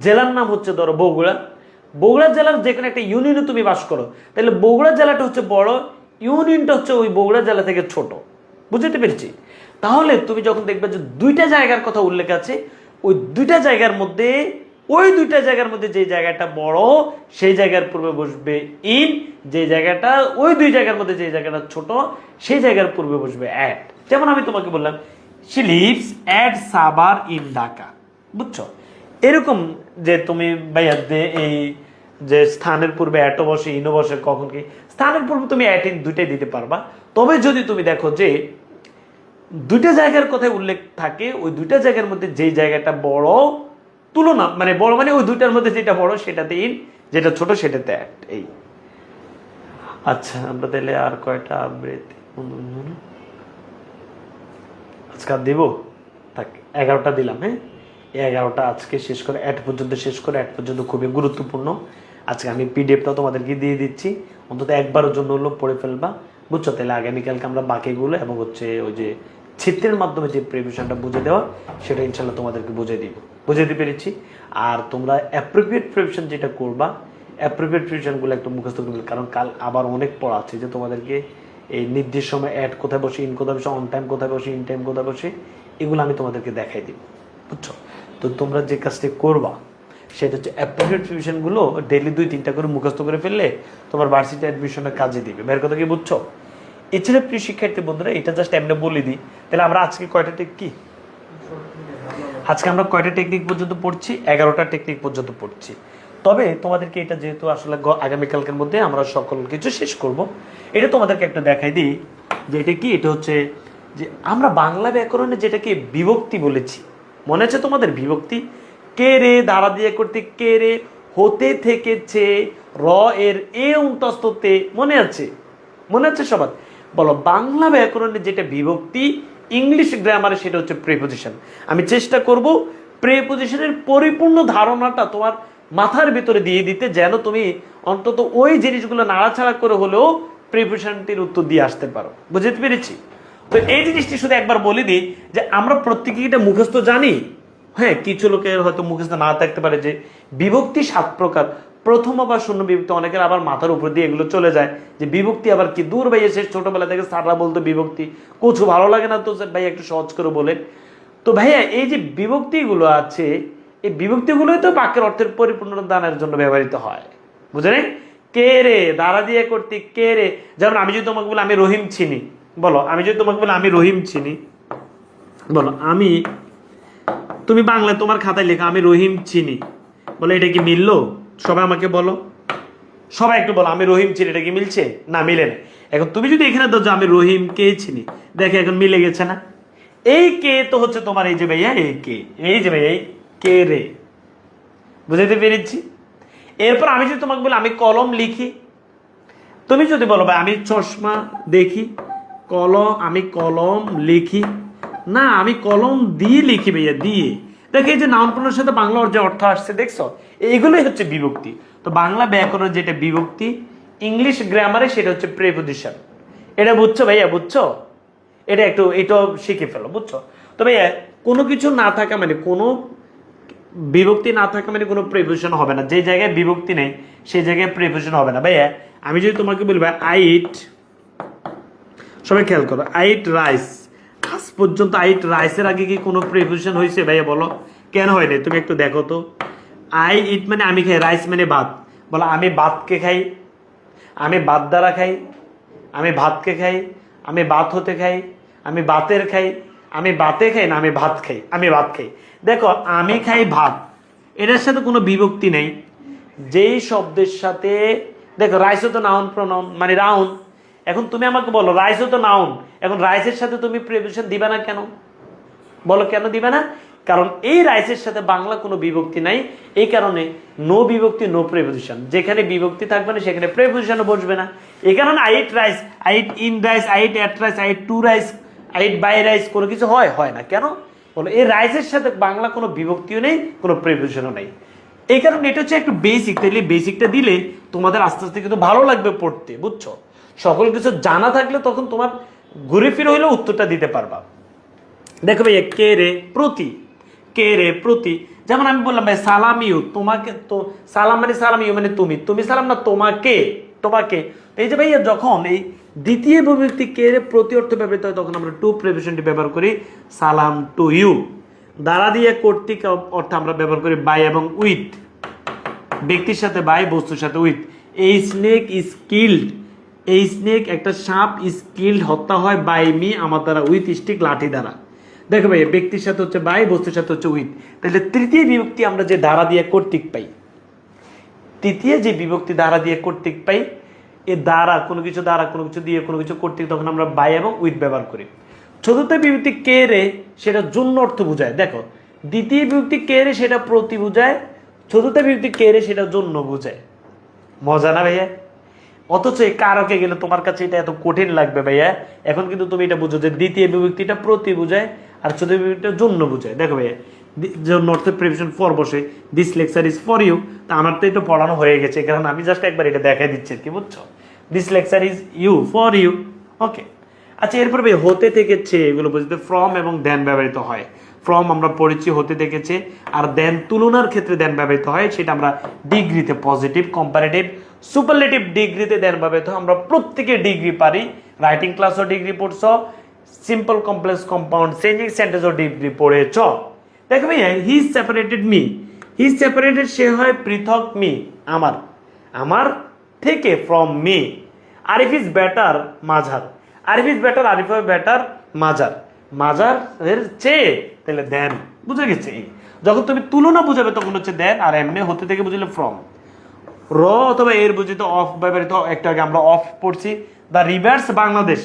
জেলার নাম হচ্ছে ধরো বগুড়া, বগুড়া জেলার যে কোনো একটা ইউনিয়নে তুমি বাস করো, তাহলে বগুড়া জেলাটা হচ্ছে বড়, ইউনিয়নটা হচ্ছে ওই বগুড়া জেলা থেকে ছোট। বুঝতে পেরেছি? তাহলে তুমি যখন দেখবে যে দুইটা জায়গার কথা উল্লেখ আছে, ওই দুইটা জায়গার মধ্যে যে জায়গাটা বড় সেই জায়গার পূর্বে বসবে ইন, যে জায়গাটা ওই দুই জায়গার মধ্যে যে জায়গাটা ছোট সেই জায়গার পূর্বে বসবে অ্যাট। যেমন আমি তোমাকে বললাম she lives at Savar in Dhaka. বুঝছো? এরকম যে তুমি ভাইয়া এই যে স্থানের পূর্বে অ্যাটও বসে ইনও বসে, কখন কি স্থানের পূর্বে তুমি অ্যাট ইন দুইটাই দিতে পারবা। তবে যদি তুমি দেখো যে দুইটা জায়গার কথায় উল্লেখ থাকে, ওই দুইটা জায়গার মধ্যে যেই জায়গাটা বড় তুলনা, মানে বড় মানে ওই দুইটার মধ্যে যেটা বড় সেটাতে ইন, যেটা ছোট সেটাতে অ্যাট। এই আচ্ছা, আমরা তাহলে আর কয়টা আবৃত্তি আজকে দিব? থাক, 11টা দিলাম। হ্যাঁ, এই 11টা আজকে শেষ করে অ্যাট পর্যন্ত শেষ করে, অ্যাট পর্যন্ত খুবই গুরুত্বপূর্ণ। আজকে আমি পিডিএফটা তোমাদেরকে দিয়ে দিচ্ছি, অন্তত একবারের জন্য হলো পড়ে ফেলবা। বুঝছো? তাহলে আগামীকালকে আমরা বাকিগুলো এবং হচ্ছে ওই যে চিত্রের মাধ্যমে যে প্রিভিশনটা বুঝে দেওয়া সেটা ইনশাল্লাহ তোমাদেরকে বুঝাইতে পেরেছি। আর তোমরা অ্যাপ্রোপ্রিয়েট প্রিভিশন যেটা করবা, অ্যাপ্রোপ্রিয়েট প্রিভিশনগুলো একটু মুখস্থ করবে, কারণ কাল আবার অনেক পড়া আছে যে তোমাদেরকে এই নির্দিষ্ট সময় অ্যাড কোথায় বসে, ইন কোথায় বসে, অন টাইম কোথায় বসে, ইন টাইম কোথায় বসে, এগুলো আমি তোমাদেরকে দেখাই দিব। বুঝছো? তো তোমরা যে কাজটি করবা সেটা হচ্ছে অ্যাপ্রোপ্রিয়েট প্রিভিশনগুলো ডেইলি 2-3টা করে মুখস্থ করে ফেললে তোমার ভার্সিটি অ্যাডমিশনের কাজে দিবে। বের কথা কি? বুঝছো? এছাড়া প্রিয় শিক্ষার্থী বন্ধুরা, এটা জাস্ট এমনি বলে দিই। তাহলে আমরা আজকে কয়টা টেকনিক, আজকে আমরা কয়টা টেকনিক পর্যন্ত পড়ছি? 11টা টেকনিক পর্যন্ত পড়ছি। তবে তোমাদেরকে এটা যেহেতু আসলে আগামীকালকের মধ্যে আমরা সকল কিছু শেষ করব, এটা তোমাদেরকে একটা দেখাই দিই যে এটা কি। এটা হচ্ছে যে আমরা বাংলা ব্যাকরণে যেটাকে বিভক্তি বলেছি, মনে আছে তোমাদের? বিভক্তি কে রে, দ্বারা দিয়ে করতে কে রে, হতে থেকেছে, র এর এ উন্তস্ততে, মনে আছে? মনে আছে সবার? বলো, বাংলা ব্যাকরণে যেটা বিভক্তি, ইংলিশ গ্রামারে সেটা হচ্ছে প্রিপোজিশন। আমি চেষ্টা করব প্রিপোজিশনের পরিপূর্ণ ধারণাটা তোমার মাথার ভিতরে দিয়ে দিতে, যেন তুমি অন্তত ওই জিনিসগুলো নাড়াছাড়া করে হলেও প্রিপোজিশনটির উত্তর দিয়ে আসতে পারো। বুঝতে পেরেছি? তো এই জিনিসটি শুধু একবার বলে দিই যে আমরা প্রত্যেকেই এটা মুখস্থ জানি। হ্যাঁ, কিছু লোকের হয়তো মুখস্থ না থাকতে পারে যে বিভক্তি 7 প্রকার। প্রথম আবার শূন্য বিভক্তি, অনেকের আবার মাথার উপর দিয়ে এগুলো চলে যায় যে বিভক্তি আবার কি। দূর ভাই, এসে ছোটবেলা থেকে স্যাররা বলতো বিভক্তি, কোথাও ভালো লাগে না তো ভাই একটু সহজ করে বলেন। তো ভাইয়া এই যে বিভক্তিগুলো আছে, এই বিভক্তিগুলোই তো বাক্যের অর্থের পরিপূর্ণ দানের জন্য ব্যবহৃত হয়। বুঝলেন? কে রে, দ্বারা দিয়ে করতে কে রে। যেমন আমি যদি তোমাকে বলি আমি রহিম চিনি, বলো, আমি যদি তোমাকে বলি আমি রহিম চিনি, বলো আমি, তুমি বাংলায় তোমার খাতায় লেখা আমি রহিম চিনি, বলো এটা কি মিললো? সবাই আমাকে বলো, সবাই একটু বলো আমি রহিম চিনি, এটা কি মিলছে? না, মিলে না। এখন তুমি যদি এখানে দাও যে আমি রহিম কে চিনি, দেখে এখন মিলে গেছে না? এই কে তো হচ্ছে তোমার এই যে ভাইয়া এই কে, এই যে ভাইয়া এই কে রে। বুঝাইতে পেরেছি? এরপর আমি যদি তোমাকে বলি আমি কলম লিখি, তুমি যদি বলো ভাই আমি চশমা দেখি, আমি কলম লিখি, না আমি কলম দিয়ে লিখি ভাইয়া, দিয়ে। দেখো এই যে নাউন প্রোনাউনের সাথে বাংলার যে অর্থ আসছে, দেখছো? এগুলোই হচ্ছে বিভক্তি। তো বাংলা ব্যাকরণের যেটা বিভক্তি, ইংলিশ গ্রামারে সেটা হচ্ছে প্রিপোজিশন। এটা বুঝছো ভাইয়া? বুঝছো? এটা একটু এটাও শিখে ফেলো। বুঝছো? তো ভাইয়া কোনো কিছু না থাকা মানে, কোনো বিভক্তি না থাকা মানে কোনো প্রিপোজিশন হবে না। যে জায়গায় বিভক্তি নেই সেই জায়গায় প্রিপোজিশন হবে না। ভাইয়া আমি যদি তোমাকে বলি ভাই আই ইট, সবাই খেয়াল করো, আই ইট রাইস, আজ পর্যন্ত আই ইট রাইসের আগে কি কোনো প্রিপোজিশন হয়েছে ভাইয়া? বলো কেন হয়নি? তুমি একটু দেখো তো। আই ইট মানে আমি খাই, রাইস মানে ভাত। বলো আমি ভাতকে খাই, আমি ভাত দ্বারা খাই, আমি ভাতকে খাই, আমি ভাত হতে খাই, আমি ভাতের খাই, আমি ভাতে খাই, না আমি ভাত খাই, আমি ভাত খাই। দেখো আমি খাই ভাত, এটার সাথে কোনো বিভক্তি নেই। যেই শব্দের সাথে, দেখো রাইসও তো নাউন প্রোনাউন মানে রাউন। এখন তুমি আমাকে বলো রাইসও তো নাউন, এখন রাইসের সাথে তুমি প্রিপোজিশন দিবে না কেন? বলো কেন দিবে না? কারণ এই রাইসের সাথে বাংলা কোনো বিভক্তি নাই, এই কারণে নো বিভক্তি নো প্রিপোজিশন। যেখানে বিভক্তি থাকবে না সেখানে প্রিপোজিশনও বসবে না। এই কারণে I eat rice, I eat in rice, I eat at rice, I eat to rice, I eat by rice, কোনো কিছু হয় না। কেন? বলো এই রাইসের সাথে বাংলা কোনো বিভক্তিও নেই, কোনো প্রিপোজিশনও নেই। এই কারণে এটা হচ্ছে একটু বেসিক। তাইলে বেসিকটা দিলে তোমাদের আস্তে আস্তে কিন্তু ভালো লাগবে পড়তে। বুঝছো? সকল কিছু জানা থাকলে তখন তোমার ঘুরে ফিরে হইলেও উত্তরটা দিতে পারবা। দেখো ভাইয়া কে রে প্রতি, কে রে প্রতি, যেমন আমি বললাম ভাই সালাম ইউ, তোমাকে তো সালাম মানে সালাম, ইউ মানে তুমি, তুমি সালাম না তোমাকে, তোমাকে। এই যে ভাইয়া যখন এই দ্বিতীয় বিভক্তি কে এর প্রতি অর্থে ব্যবহৃত হয় তখন আমরা টু প্রিপোজিশনটি ব্যবহার করি সালাম টু ইউ। দ্বারা দিয়ে কর্তৃক অর্থে আমরা ব্যবহার করি বাই এবং উইথ, ব্যক্তির সাথে বাই, বস্তুর সাথে উইথ। এই স্নেক ইজ কিল্ড, এই স্নেক একটা সাপ ইজ কিল্ড হত্যা হয় বাই মি আমার দ্বারা, উইথ স্টিক লাঠি দ্বারা। দেখো ভাই ব্যক্তির সাথে হচ্ছে বাই, বস্তুর সাথে হচ্ছে উইথ। তাহলে তৃতীয় বিভক্তি আমরা যে দ্বারা দিয়ে কর্তৃক পাই, তৃতীয় যে বিভক্তি দ্বারা দিয়ে কর্তৃক পাই, এ দ্বারা কোনো কিছু দ্বারা কোনো কিছু দিয়ে কোনো কিছু কর্তৃক, তখন আমরা বাই এবং উইথ ব্যবহার করি। চতুর্থ বিভক্তি কে রে সেটা জন্য অর্থ বোঝায়। দেখো দ্বিতীয় বিভক্তি কে রে সেটা প্রতি বোঝায়, চতুর্থ বিভক্তি কে রে সেটা জন্য বোঝায়। মজা না ভাইয়া? অথচ এই কারকে গেলে তোমার কাছে এটা এত কঠিন লাগবে ভাইয়া। এখন কিন্তু তুমি এটা বুঝো যে দ্বিতীয় বিভক্তিটা প্রতি বোঝায় আর চতুর্থ বিভক্তিটা জন্য বোঝায়। দেখো ভাইয়া জন্য অর্থে প্রিপোজিশন ফর বসে, this lecture is for you. তা আমার তো এটা পড়ানো হয়ে গেছে, কারণ আমি জাস্ট একবার এটা দেখাই দিচ্ছি কি, বুঝছো? This lecture is you for you. Okay, আচ্ছা এরপর ভাই হতে থেকেছে এগুলো বুঝতে ফ্রম এবং দেন ব্যবহৃত হয়। ফ্রম আমরা পড়েছি হতে থেকেছে, আর দেন তুলনার ক্ষেত্রে দেন ব্যবহৃত হয়, সেটা আমরা ডিগ্রিতে পজিটিভ, কম্পারেটিভ, সুপারলেটিভ ডিগ্রিতে দেন ব্যবহৃত হয়। আমরা প্রত্যেকে ডিগ্রি পারি, রাইটিং ক্লাসও ডিগ্রি পড়ছ, সিম্পল কমপ্লেক্স কম্পাউন্ড চেঞ্জিং সেন্টেন্সও ডিগ্রি পড়েছ। দেখো ভাইয়া he separated me, he separated সে হয় পৃথক, মি আমার, আমার থেকে, from me. Arif is better মাঝার, আরিফ ইজ বেটার, আরিফ হয় বেটার মাঝার, মাঝার এর চেয়ে, তাহলে দেন। বুঝে গেছে? যখন তুমি তুলনা বুঝাবে তখন হচ্ছে দেন, আর এমনি হতে থেকে বুঝলে ফ্রম। র অথবা এর বুঝিত অফ ব্যবহৃত, একটু আগে আমরা অফ পড়ছি। The rivers Bangladesh,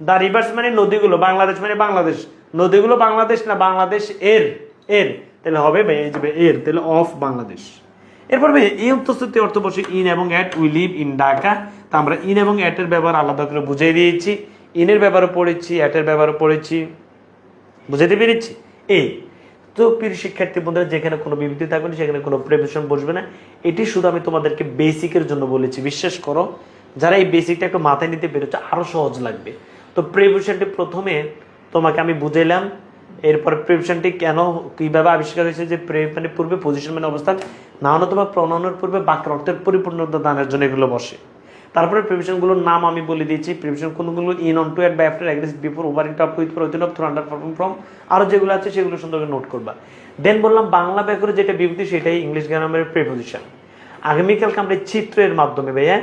the rivers মানে নদীগুলো, বাংলাদেশ মানে বাংলাদেশ, নদীগুলো বাংলাদেশ না বাংলাদেশ এর, এর তাহলে হবে এর, তাহলে অফ বাংলাদেশ। এরপর ভাই এই অন্তঃস্থিতি অর্থ বসে ইন এবং at, we live in Dhaka. তা আমরা ইন এবং অ্যাটের ব্যবহার আলাদা করে বুঝিয়ে দিয়েছি, ইনের ব্যবহারও পড়েছি, অ্যাটের ব্যবহারও পড়েছি, বুঝাতে পেরেছি। এই তো প্রিয় শিক্ষার্থী বন্ধুরা, যেখানে কোনো বিবৃতি থাকবে না সেখানে কোনো প্রিপোজিশন বসবে না। এটি শুধু আমি তোমাদেরকে বেসিকের জন্য বলেছি, বিশ্বাস করো যারা এই বেসিকটা একটু মাথায় নিতে পেরেছে আরো সহজ লাগবে। তো প্রিপোজিশনটি প্রথমে তোমাকে আমি বুঝাইলাম, এরপরে প্রিপোজিশনটি কেন কিভাবে আবিষ্কার হয়েছে, যে মানে পূর্বে পজিশন মানে অবস্থান, নাউন অথবা প্রনাউনের পূর্বে বাক্যের অর্থের পরিপূর্ণতা দানের জন্য এগুলো বসে। তারপরে প্রিপোজিশনগুলোর নাম আমি বলে দিয়েছি, প্রিপোজিশন কোনগুলো, in, on, to, at, by, after, across, before, over, in, top, with, for, within, of, through, under, from, আরো যেগুলো আছে সেগুলো সুন্দর করে নোট করবা। দেন বললাম বাংলা ব্যাকরণে যেটা বিবৃতি সেটাই ইংলিশ গ্রামারের প্রিপোজিশন। আগামীকালকে আমরা চিত্রের মাধ্যমে ভাইয়া,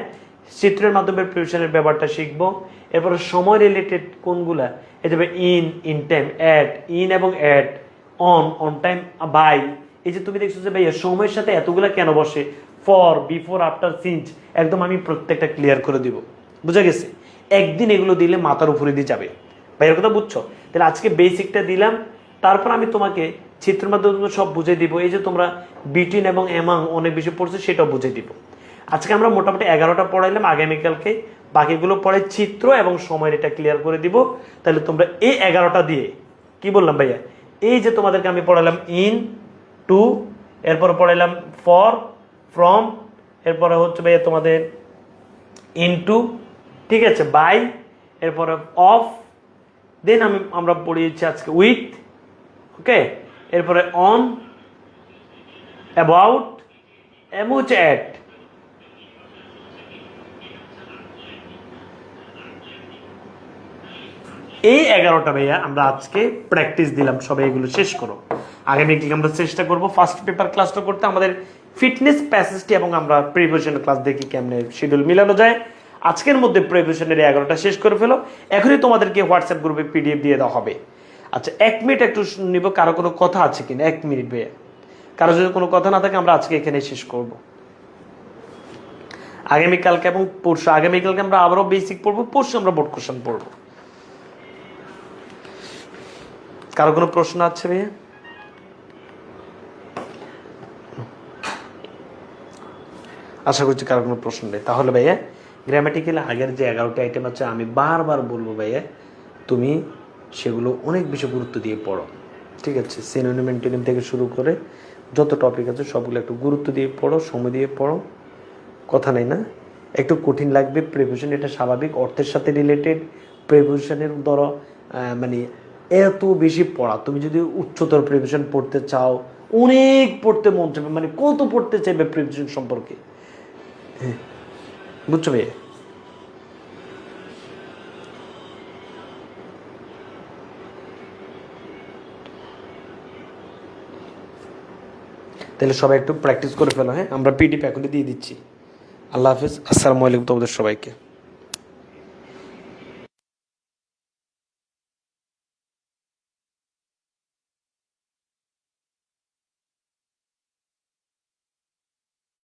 চিত্রের মাধ্যমে প্রিপোজিশনের ব্যবহারটা শিখবো। এরপরে সময় রিলেটেড কোনগুলা, এই যে in, in time, at, in এবং at, on, on time, by. এই যে তুমি দেখছো যে ভাইয়া সময়ের সাথে এতগুলা কেন বসে, ফর, বিফোর, আফটার, সিন্স, একদম আমি প্রত্যেকটা ক্লিয়ার করে দিব। বুঝা গেছে? একদিন এগুলো দিলে মাথার উপরে দিয়ে যাবে ভাইয়ের কথা, বুঝছো? তাহলে আজকে বেসিকটা দিলাম, তারপর আমি তোমাকে চিত্রের মাধ্যমে সব বুঝিয়ে দিব। এই যে তোমরা বিটুইন এবং এমাং অনেক বেশি পড়ছো সেটাও বুঝিয়ে দিব। আজকে আমরা মোটামুটি 11টা পড়াইলাম, আগামীকালকে বাকিগুলো পড়ে চিত্র এবং সময়ের এটা ক্লিয়ার করে দিব। তাহলে তোমরা এই 11টা দিয়ে কি বললাম ভাইয়া, এই যে তোমাদেরকে আমি পড়ালাম ইন, টু, এরপরে পড়াইলাম ফর, ফ্রম, এরপরে হচ্ছে ভাইয়া তোমাদের ইনটু, ঠিক আছে, বাই, এরপরে অফ, দেন আমরা পড়িয়েছি আজকে উইথ, ওকে, এরপরে অন, অ্যাবাউট এবং হচ্ছে অ্যাট। এই 11টা ভাইয়া আমরা আজকে প্র্যাকটিস দিলাম, সবাই এগুলো শেষ করো। আগামীকালকে আমরা চেষ্টা করবো ফার্স্ট পেপার ক্লাসটা করতে, আমাদের ফিটনেস প্যাসেজটি এবং আমরা প্রিপারেশন ক্লাস দেখি কেমনে শিডিউল মিলানো যায়। আজকের মধ্যে প্রিপারেশনের 11টা শেষ করে ফেলো, এখনই তোমাদেরকে হোয়াটসঅ্যাপ গ্রুপে পিডিএফ দিয়ে দেওয়া হবে। আচ্ছা 1 মিনিট একটু নিব, কারো কোনো কথা আছে কিনা? 1 মিনিট ভাইয়া, কারো যদি কোনো কথা না থাকে আমরা আজকে এখানে শেষ করব। আগামীকালকে এবং পরশু, আগামীকালকে আমরা আবারও বেসিক পড়বো, পরশু আমরা বোর্ড কোশ্চেন পড়বো। কারো কোনো প্রশ্ন আছে ভাইয়া? আশা করছি কারো কোনো প্রশ্ন নেই। তাহলে ভাইয়া গ্রামাটিক্যালি আগের যে 11টা আইটেম আছে আমি বারবার বলবো ভাইয়া, তুমি সেগুলো অনেক বেশি গুরুত্ব দিয়ে পড়ো, ঠিক আছে? সিনোনিম অ্যান্টোনিম থেকে শুরু করে যত টপিক আছে সবগুলো একটু গুরুত্ব দিয়ে পড়ো, সময় দিয়ে পড়ো, কথা নেই না? একটু কঠিন লাগবে, প্রিপোজিশন এটা স্বাভাবিক, অর্থের সাথে রিলেটেড প্রিপোজিশনের ধরো মানে এত বেশি পড়া। তুমি যদি উচ্চতর প্রিপোজিশন পড়তে চাও, অনেক পড়তে মন চাইবে, মানে কত পড়তে চাইবে প্রিপোজিশন সম্পর্কে। হ্যাঁ, বুঝছো ভাইয়া? তাহলে সবাই একটু প্র্যাকটিস করে ফেলো। হ্যাঁ, আমরা পিডিএফ এখনই দিয়ে দিচ্ছি। আল্লাহ হাফিজ, আসসালামু আলাইকুম তোমাদের সবাইকে।